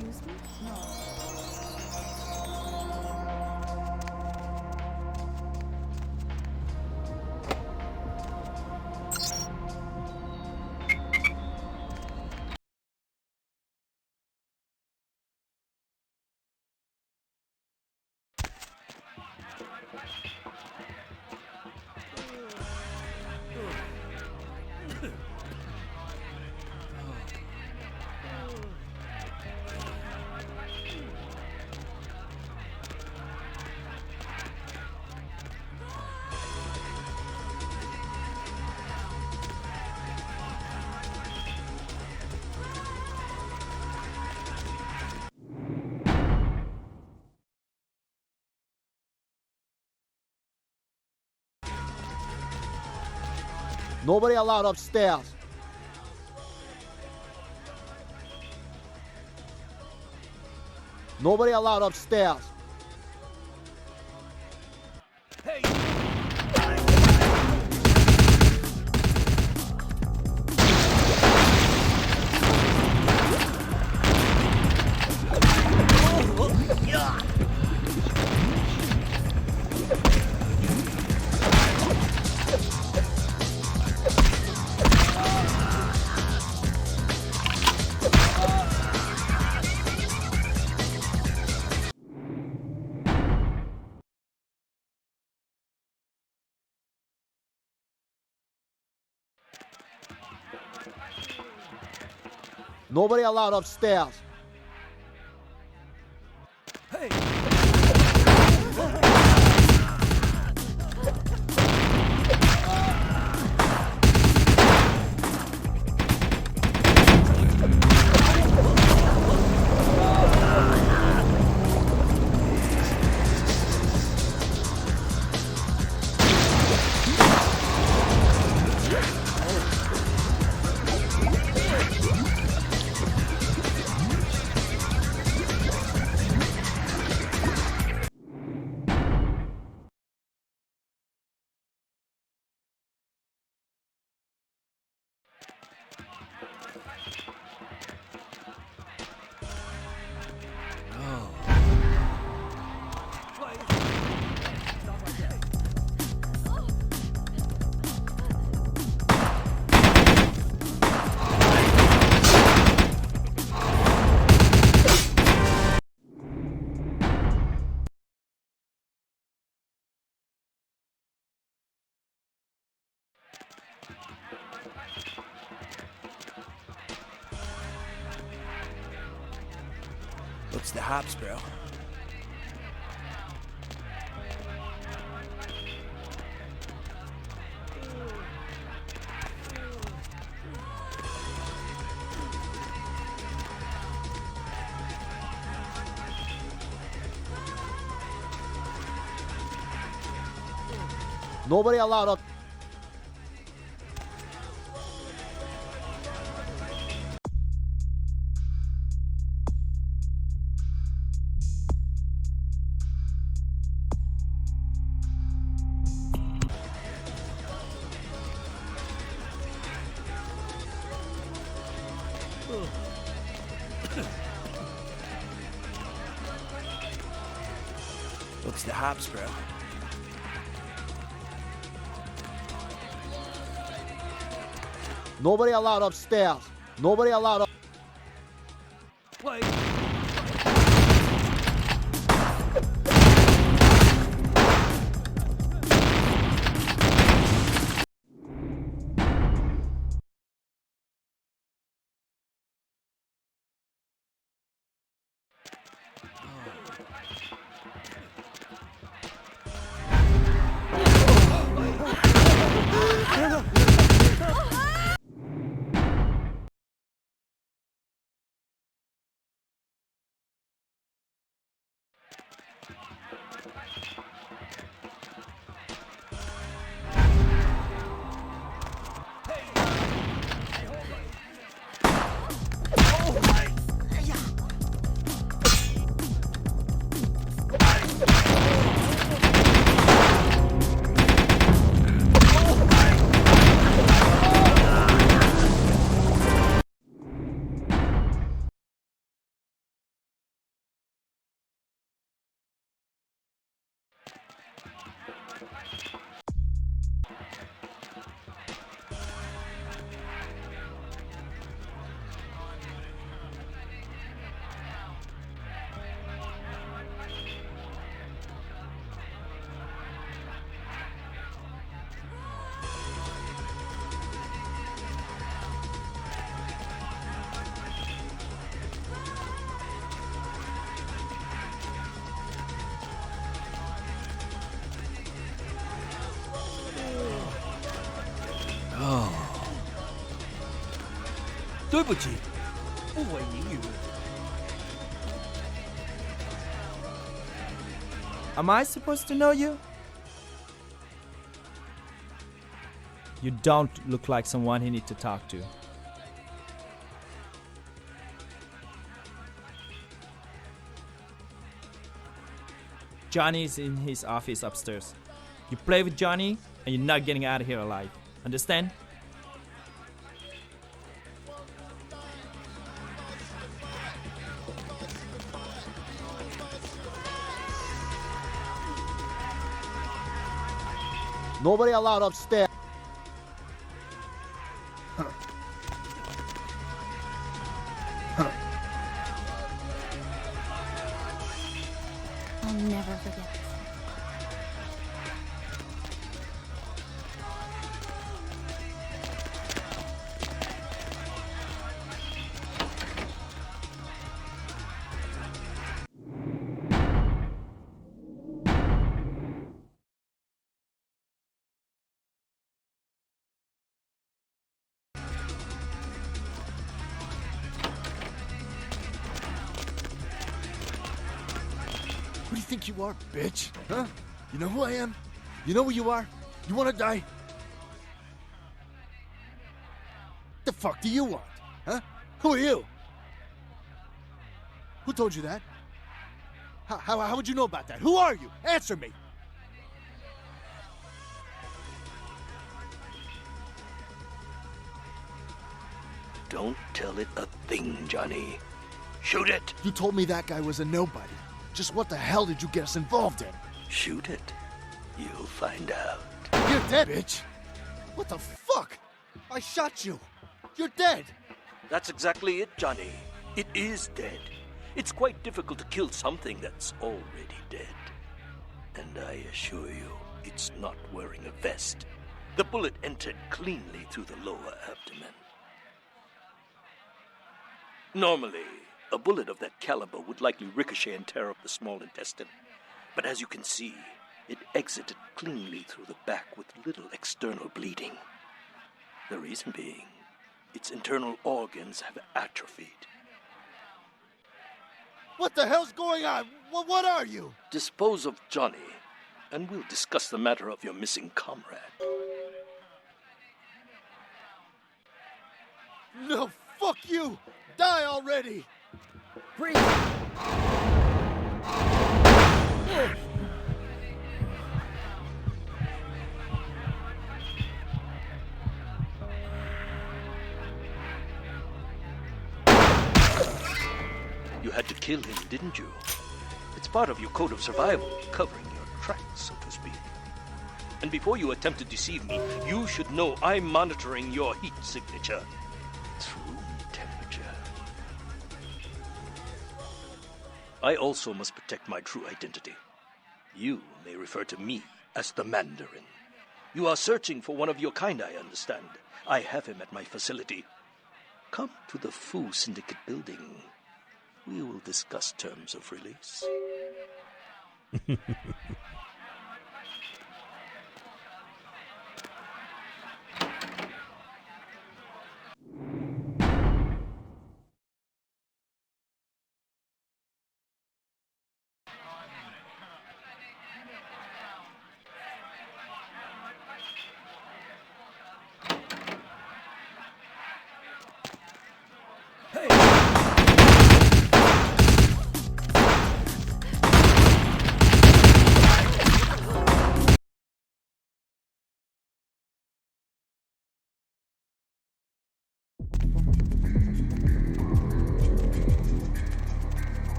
Excuse me? No. Nobody allowed upstairs. Nobody allowed upstairs. Nobody allowed upstairs. What's the hops, bro? Nobody allowed up. What's the hops, bro? Nobody allowed upstairs. Nobody allowed up. 对不起，不讳言语。 Am I supposed to know you? You don't look like someone he need to talk to. Johnny's in his office upstairs. You play with Johnny, and you're not getting out of here alive. Understand? Nobody allowed upstairs. I'll never forget this. Who do you think you are, bitch? Huh? You know who I am? You know who you are? You wanna die? The fuck do you want? Huh? Who are you? Who told you that? How would you know about that? Who are you? Answer me! Don't tell it a thing, Johnny. Shoot it! You told me that guy was a nobody. Just what the hell did you get us involved in? Shoot it. You'll find out. You're dead, bitch! What the fuck? I shot you! You're dead! That's exactly it, Johnny. It is dead. It's quite difficult to kill something that's already dead. And I assure you, it's not wearing a vest. The bullet entered cleanly through the lower abdomen. Normally, a bullet of that caliber would likely ricochet and tear up the small intestine. But as you can see, it exited cleanly through the back with little external bleeding. The reason being, its internal organs have atrophied. What the hell's going on? What are you? Dispose of Johnny, and we'll discuss the matter of your missing comrade. No, fuck you! Die already! Freeze! You had to kill him, didn't you? It's part of your code of survival, covering your tracks, so to speak. And before you attempt to deceive me, you should know I'm monitoring your heat signature. It's room temperature. I also must protect my true identity. You may refer to me as the Mandarin. You are searching for one of your kind, I understand. I have him at my facility. Come to the Fu Syndicate building. We will discuss terms of release.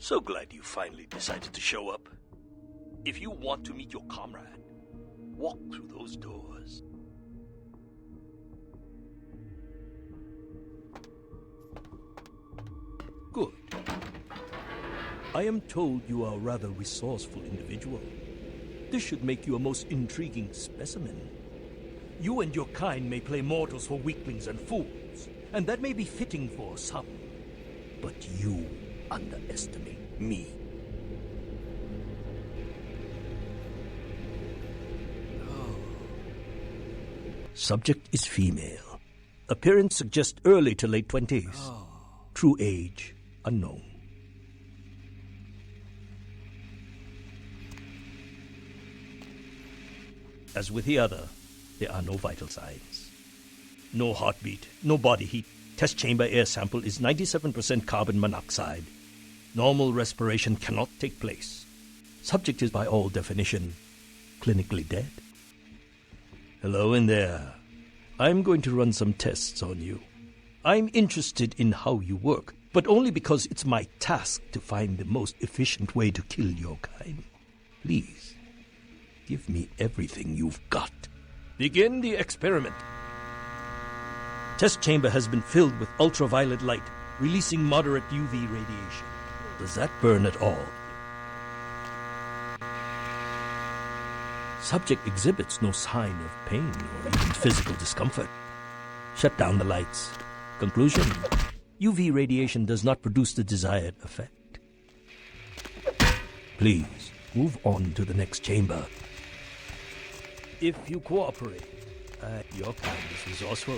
So glad you finally decided to show up. If you want to meet your comrade, walk through those doors. Good. I am told you are a rather resourceful individual. This should make you a most intriguing specimen. You and your kind may play mortals for weaklings and fools, and that may be fitting for some. But you underestimate me. Subject is female. Appearance suggests early to late 20s. True age unknown. As with the other, there are no vital signs. No heartbeat, no body heat. Test chamber air sample is 97% carbon monoxide. Normal respiration cannot take place. Subject is by all definition clinically dead. Hello in there. I'm going to run some tests on you. I'm interested in how you work, but only because it's my task to find the most efficient way to kill your kind. Please, give me everything you've got. Begin the experiment. Test chamber has been filled with ultraviolet light, releasing moderate UV radiation. Does that burn at all? Subject exhibits no sign of pain or even physical discomfort. Shut down the lights. Conclusion: UV radiation does not produce the desired effect. Please, move on to the next chamber. If you cooperate, your kind is resourceful.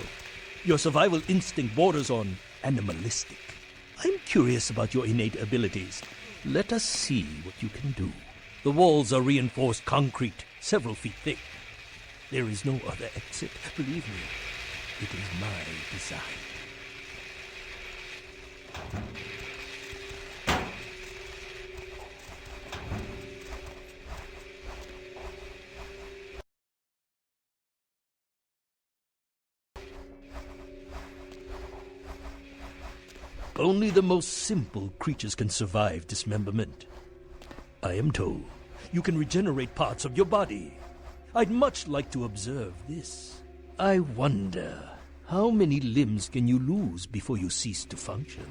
Your survival instinct borders on animalistic. I'm curious about your innate abilities. Let us see what you can do. The walls are reinforced concrete, several feet thick. There is no other exit. Believe me, it is my design. Only the most simple creatures can survive dismemberment. I am told you can regenerate parts of your body. I'd much like to observe this. I wonder, how many limbs can you lose before you cease to function?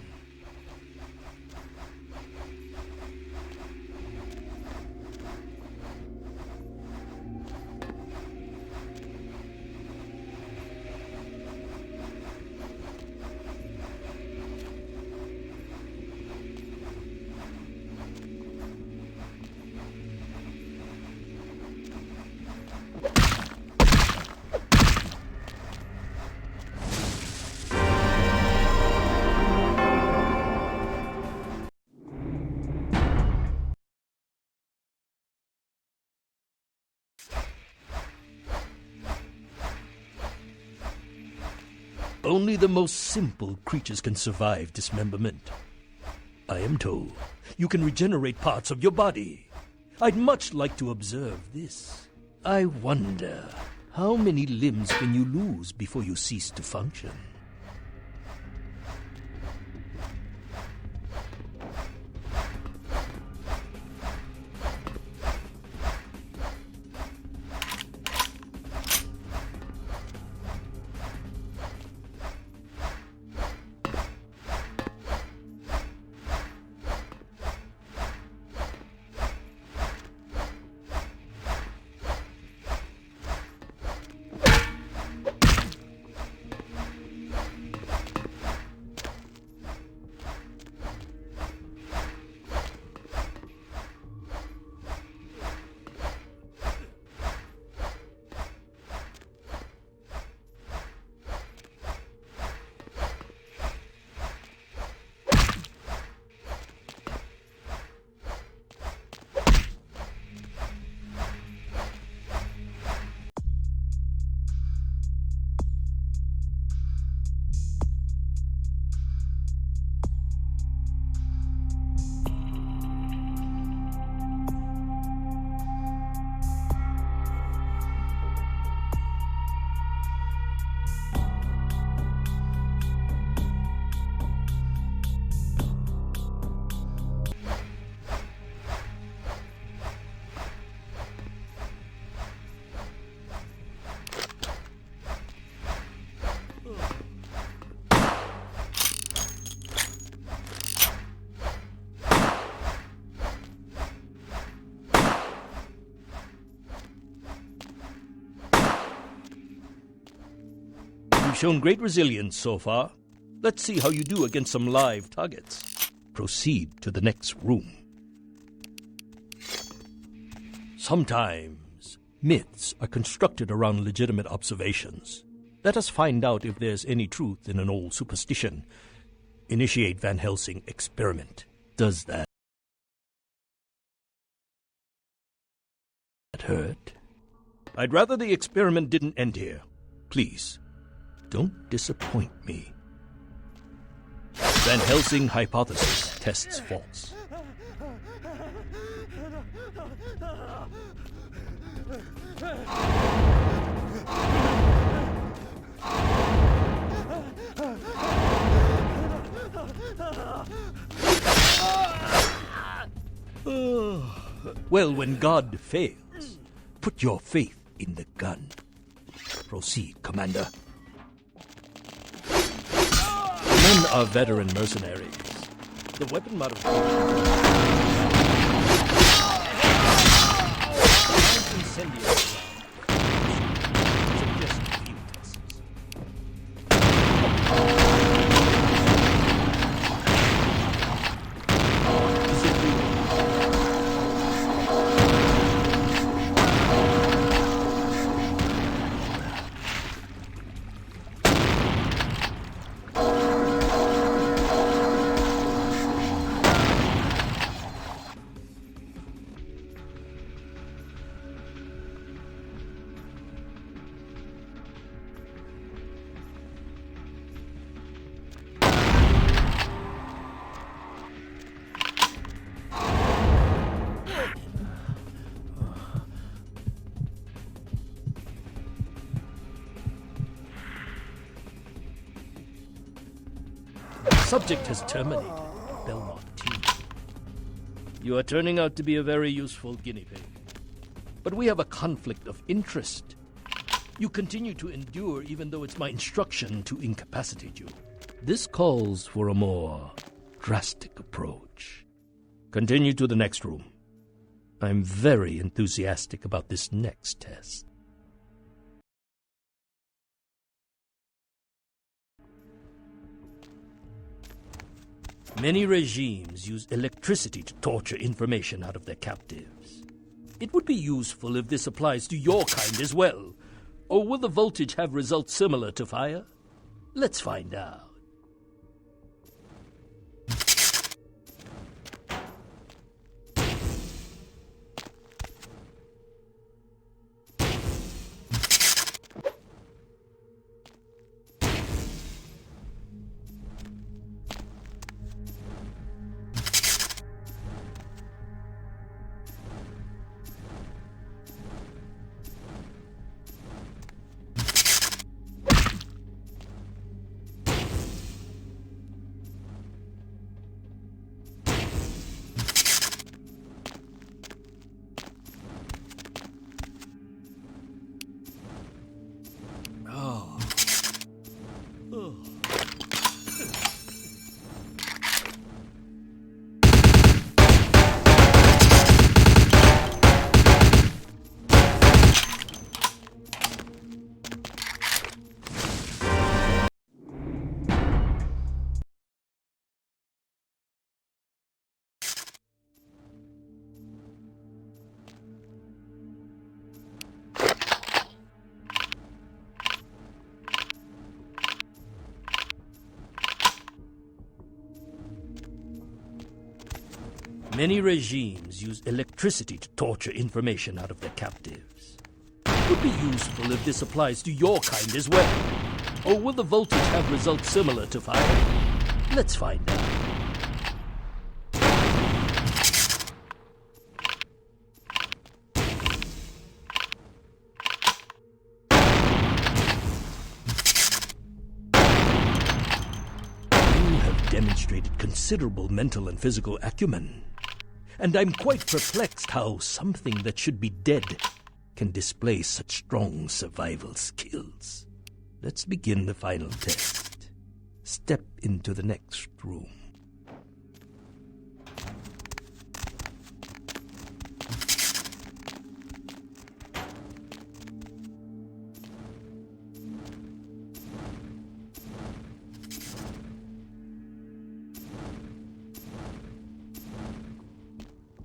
Only the most simple creatures can survive dismemberment. I am told you can regenerate parts of your body. I'd much like to observe this. I wonder, how many limbs can you lose before you cease to function? You've shown great resilience so far. Let's see how you do against some live targets. Proceed to the next room. Sometimes myths are constructed around legitimate observations. Let us find out if there's any truth in an old superstition. Initiate Van Helsing experiment. Does that hurt? I'd rather the experiment didn't end here. Please, don't disappoint me. Van Helsing hypothesis tests false. Well, when God fails, put your faith in the gun. Proceed, Commander. The men are veteran mercenaries. The weapon modification... incendiary round. Suggest a few tests. Subject has terminated. Belmont team. You are turning out to be a very useful guinea pig. But we have a conflict of interest. You continue to endure even though it's my instruction to incapacitate you. This calls for a more drastic approach. Continue to the next room. I'm very enthusiastic about this next test. Many regimes use electricity to torture information out of their captives. It would be useful if this applies to your kind as well. Or will the voltage have results similar to fire? Let's find out. Many regimes use electricity to torture information out of their captives. It would be useful if this applies to your kind as well. Or will the voltage have results similar to fire? Let's find out. You have demonstrated considerable mental and physical acumen. And I'm quite perplexed how something that should be dead can display such strong survival skills. Let's begin the final test. Step into the next room.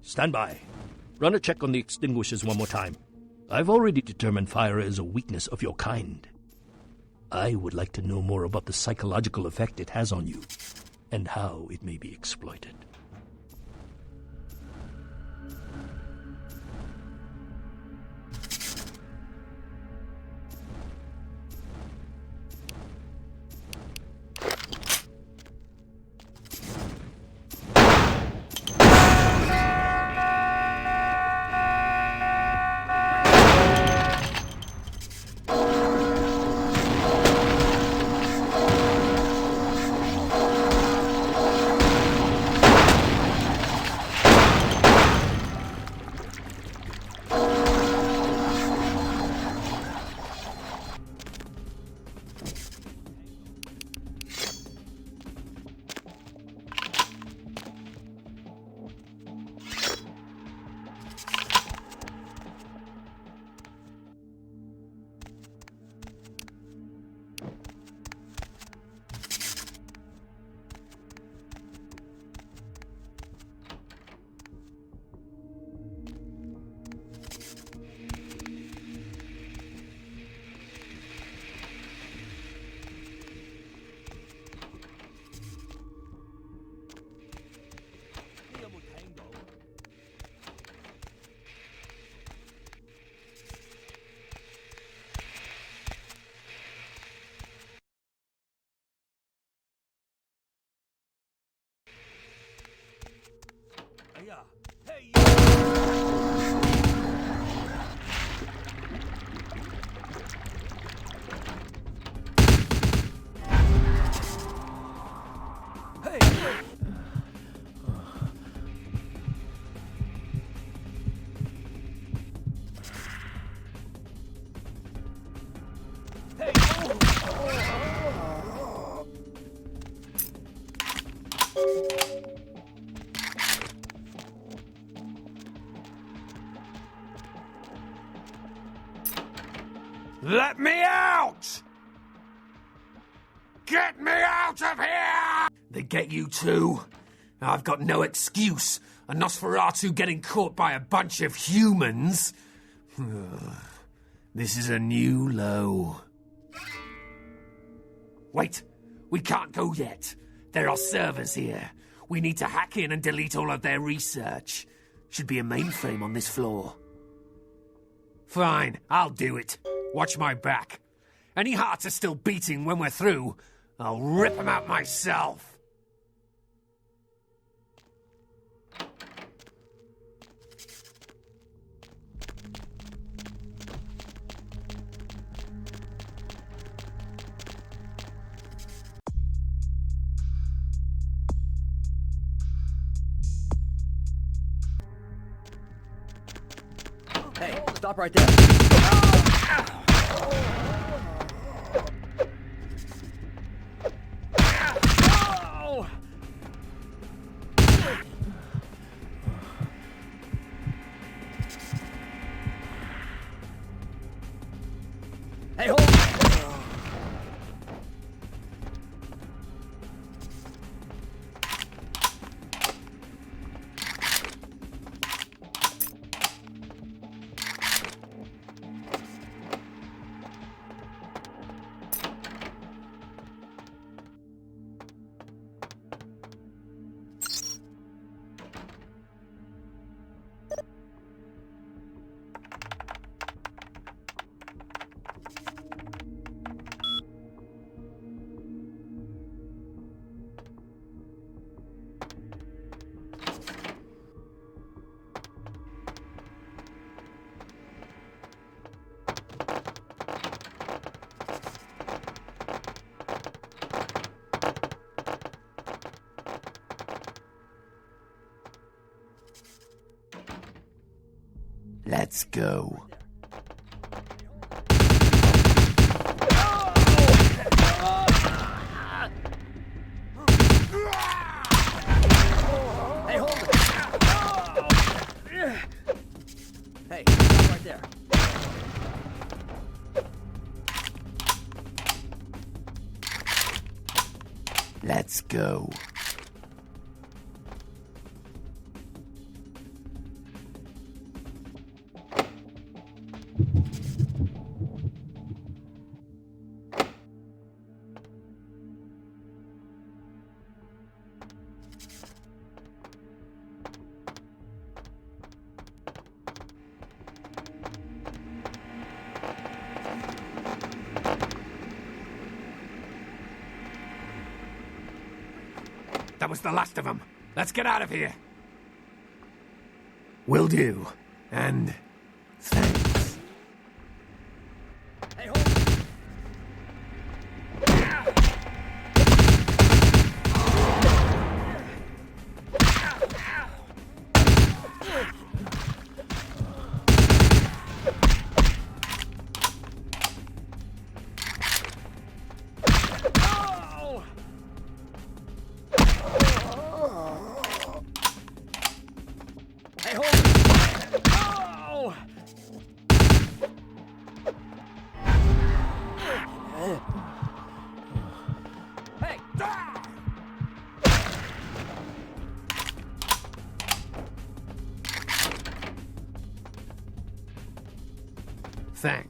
Stand by. Run a check on the extinguishers one more time. I've already determined fire is a weakness of your kind. I would like to know more about the psychological effect it has on you, and how it may be exploited. Let me out! Get me out of here! They get you too. I've got no excuse. A Nosferatu getting caught by a bunch of humans. This is a new low. Wait, we can't go yet. There are servers here. We need to hack in and delete all of their research. Should be a mainframe on this floor. Fine, I'll do it. Watch my back. Any hearts are still beating when we're through, I'll rip them out myself. Hey, stop right there. Hey, hold on. Let's go. Hey, hold it. Hey, stop right there. Let's go. That was the last of them. Let's get out of here. Will do. And thanks. Hey, hold! Hey, hold! Oh! Hey! Thanks.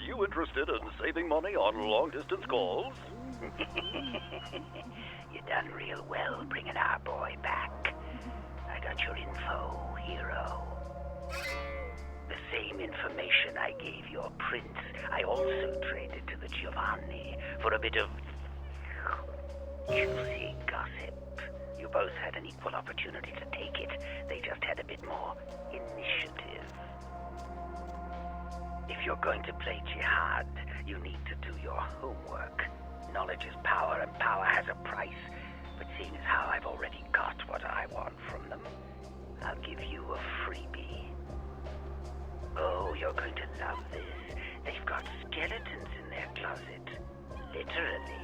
you interested in saving money on long-distance calls? You done real well bringing our boy back. I got your info, hero. The same information I gave your prince, I also traded to the Giovanni for a bit of juicy gossip. You both had an equal opportunity to take it. They just had a bit more initiative. If you're going to play jihad, you need to do your homework. Knowledge is power, and power has a price. But seeing as how I've already got what I want from them, I'll give you a freebie. Oh, you're going to love this. They've got skeletons in their closet. Literally.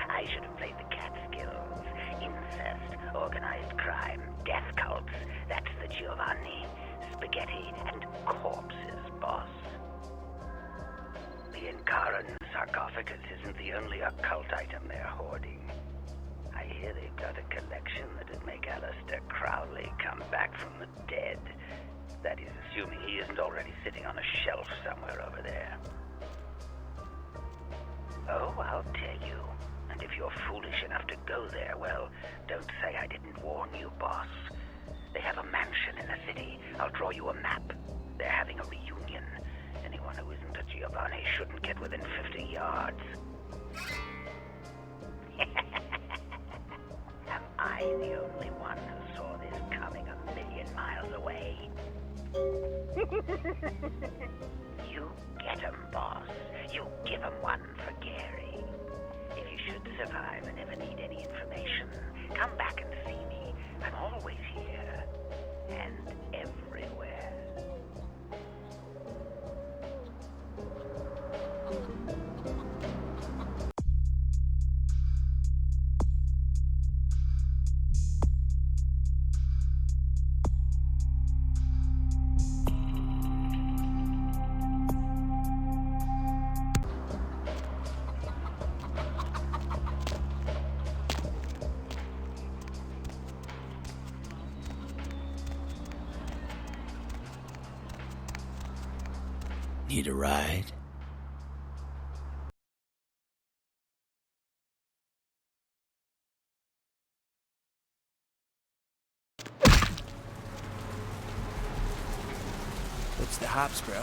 I should have played the Catskills. Incest, organized crime, death cults. That's the Giovanni. Spaghetti and corpses, boss. The Inkaran sarcophagus isn't the only occult item they're hoarding. I hear they've got a collection that'd make Aleister Crowley come back from the dead. That is, assuming he isn't already sitting on a shelf somewhere over there. Oh, I'll tell you. And if you're foolish enough to go there, well, don't say I didn't warn you, boss. They have a mansion in the city. I'll draw you a map. They're having a reunion. Anyone who isn't a Giovanni shouldn't get within 50 yards. Am I the only one who saw this coming a million miles away? You get 'em, boss. You give 'em one for Gary. If you should survive and ever need any information, come back and see me. I'm always here. And everywhere. Need a ride? What's the hops, bro?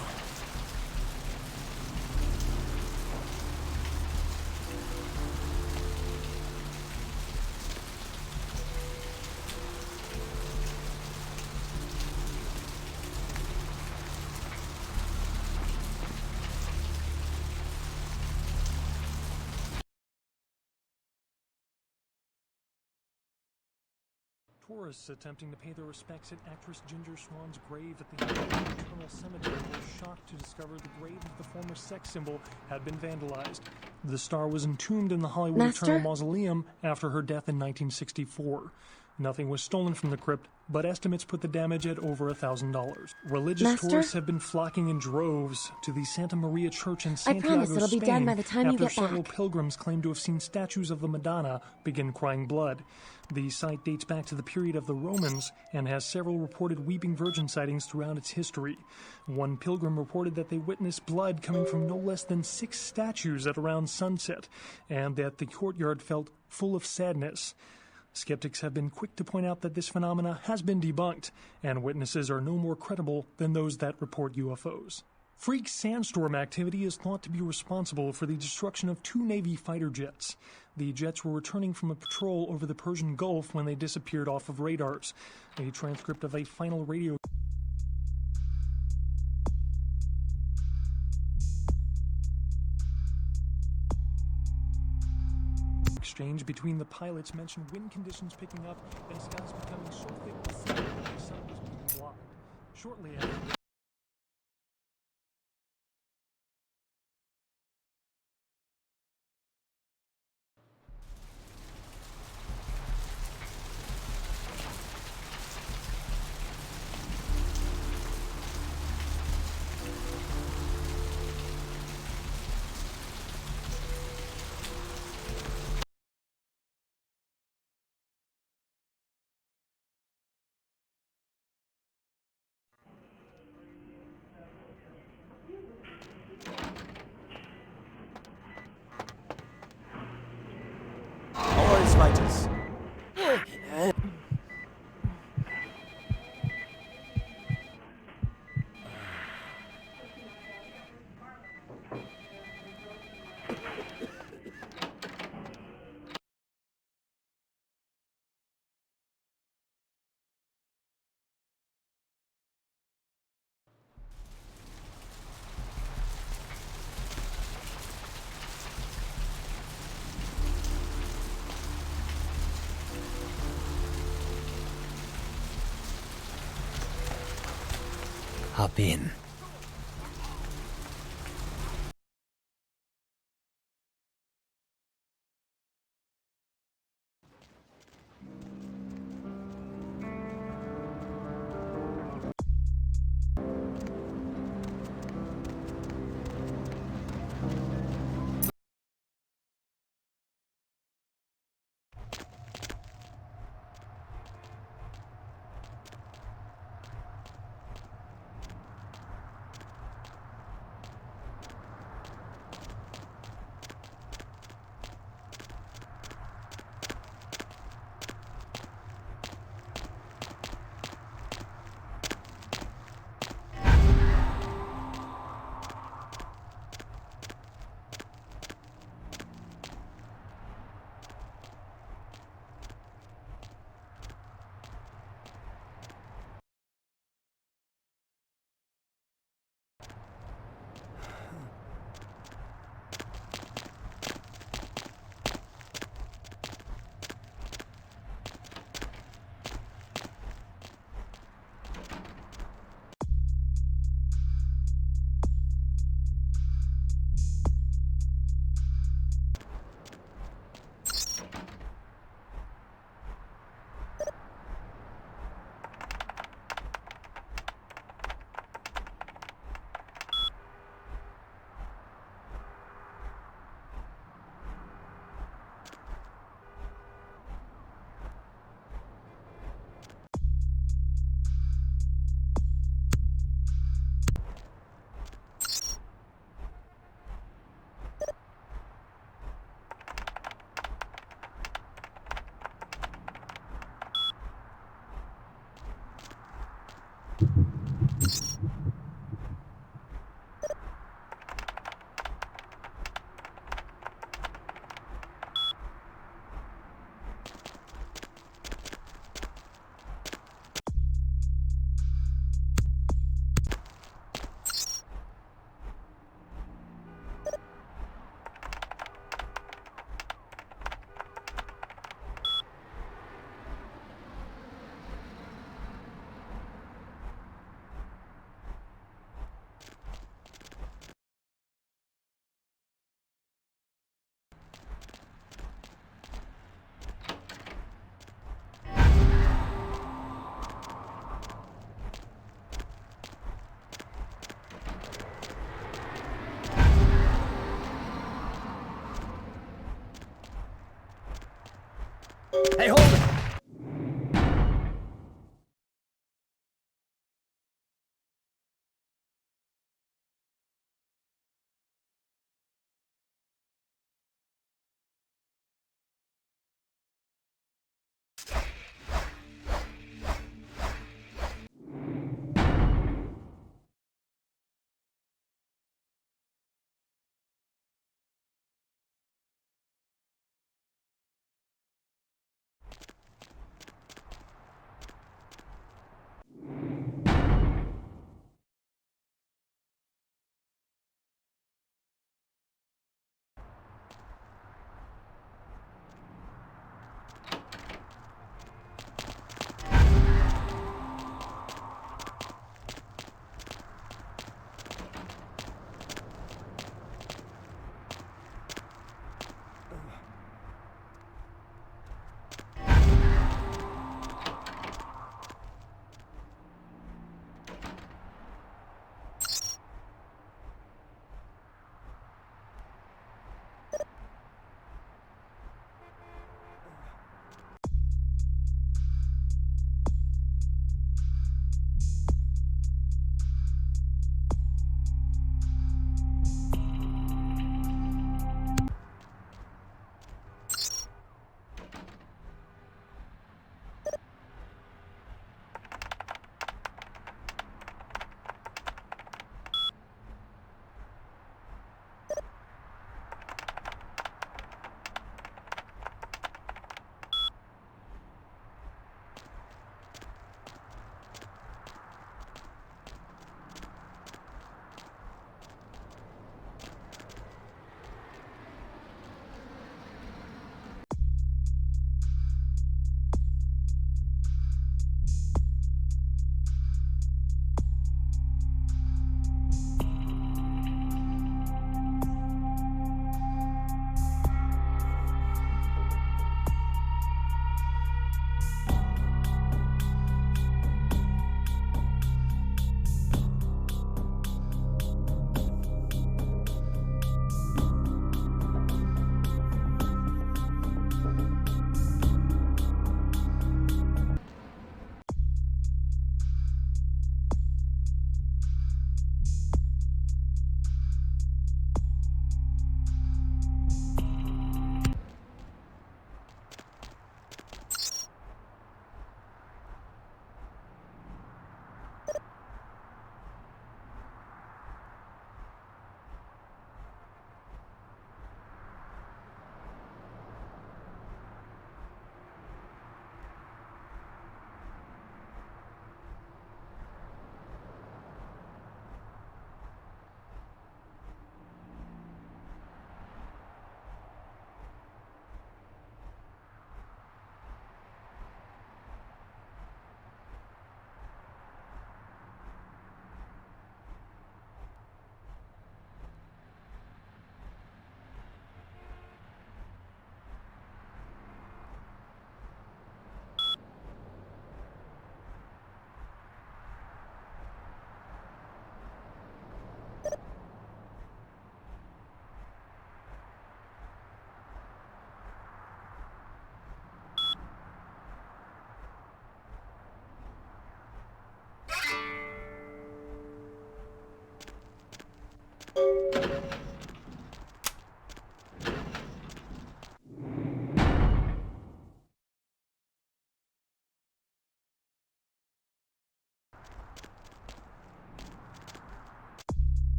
Tourists attempting to pay their respects at actress Ginger Swan's grave at the Eternal Cemetery were shocked to discover the grave of the former sex symbol had been vandalized. The star was entombed in the Hollywood Eternal Mausoleum after her death in 1964. Nothing was stolen from the crypt, but estimates put the damage at over $1,000. Religious tourists have been flocking in droves to the Santa Maria Church in Santiago, Spain, be done by the time you get several back. pilgrims claim to have seen statues of the Madonna begin crying blood. The site dates back to the period of the Romans and has several reported weeping virgin sightings throughout its history. One pilgrim reported that they witnessed blood coming from no less than 6 statues at around sunset, and that the courtyard felt full of sadness. Skeptics have been quick to point out that this phenomena has been debunked, and witnesses are no more credible than those that report UFOs. Freak sandstorm activity is thought to be responsible for the destruction of 2 Navy fighter jets. The jets were returning from a patrol over the Persian Gulf when they disappeared off of radars. A transcript of a final radio exchange between the pilots mentioned wind conditions picking up and skies becoming so thick with smoke that the sun was being blocked. Shortly after fighters. Hop in.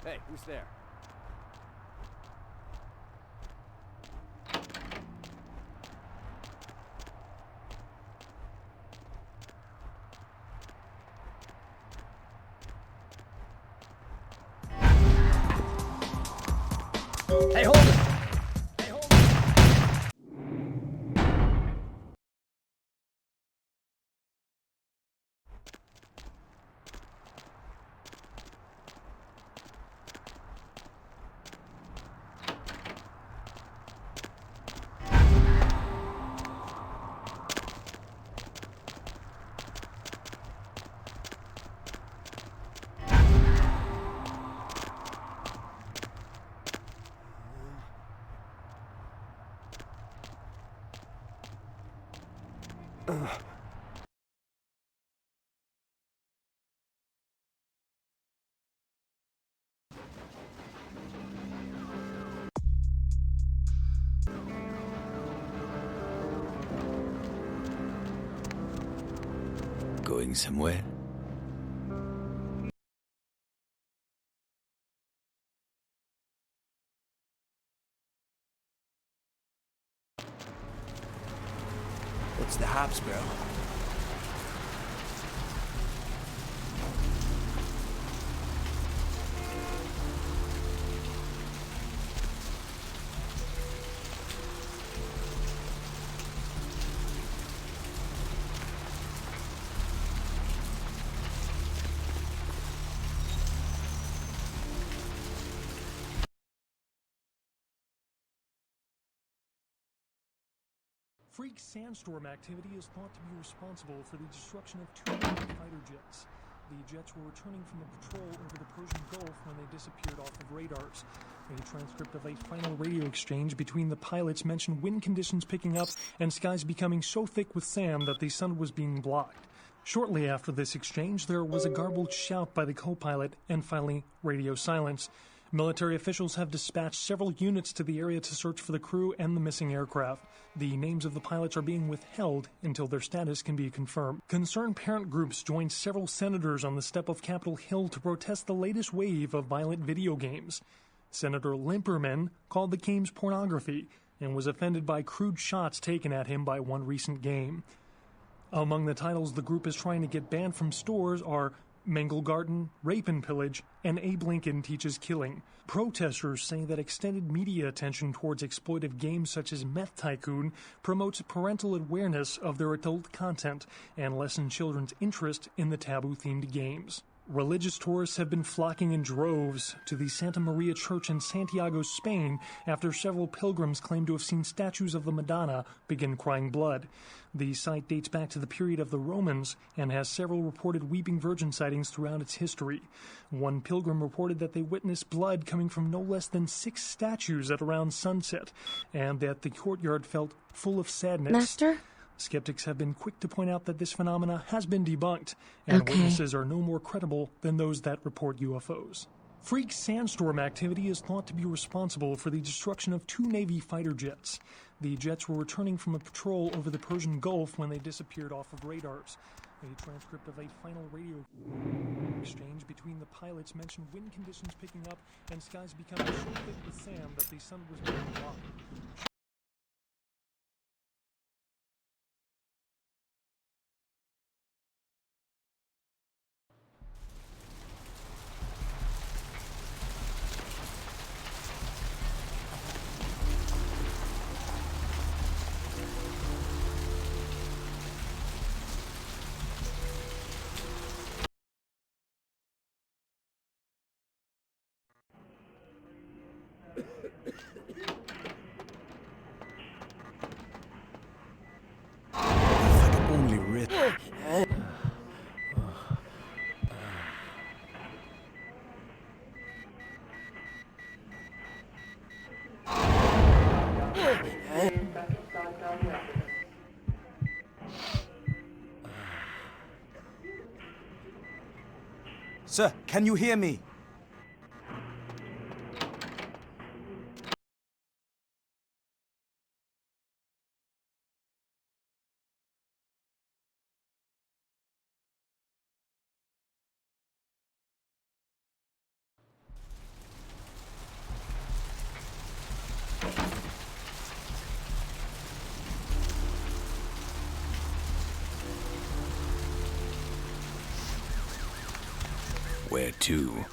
Hey, who's there? Hey, hold it! Hey, hold it! Going somewhere? What's the hops, bro? Freak sandstorm activity is thought to be responsible for the destruction of 2 Navy fighter jets. The jets were returning from a patrol over the Persian Gulf when they disappeared off of radars. A transcript of a final radio exchange between the pilots mentioned wind conditions picking up and skies becoming so thick with sand that the sun was being blocked. Shortly after this exchange, there was a garbled shout by the co-pilot and finally radio silence. Military officials have dispatched several units to the area to search for the crew and the missing aircraft. The names of the pilots are being withheld until their status can be confirmed. Concerned parent groups joined several senators on the step of Capitol Hill to protest the latest wave of violent video games. Senator Limperman called the games pornography and was offended by crude shots taken at him by one recent game. Among the titles the group is trying to get banned from stores are Mangle Garden, Rape and Pillage, and Abe Lincoln Teaches Killing. Protesters say that extended media attention towards exploitive games such as Meth Tycoon promotes parental awareness of their adult content and lessens children's interest in the taboo-themed games. Religious tourists have been flocking in droves to the Santa Maria Church in Santiago, Spain, after several pilgrims claim to have seen statues of the Madonna begin crying blood. The site dates back to the period of the Romans and has several reported Weeping Virgin sightings throughout its history. One pilgrim reported that they witnessed blood coming from no less than 6 statues at around sunset, and that the courtyard felt full of sadness. Master? Skeptics have been quick to point out that this phenomena has been debunked, and witnesses are no more credible than those that report UFOs. Freak sandstorm activity is thought to be responsible for the destruction of 2 Navy fighter jets. The jets were returning from a patrol over the Persian Gulf when they disappeared off of radars. A transcript of a final radio exchange between the pilots mentioned wind conditions picking up and skies becoming so thick with sand that the sun was being blocked. Sir, can you hear me? Where to?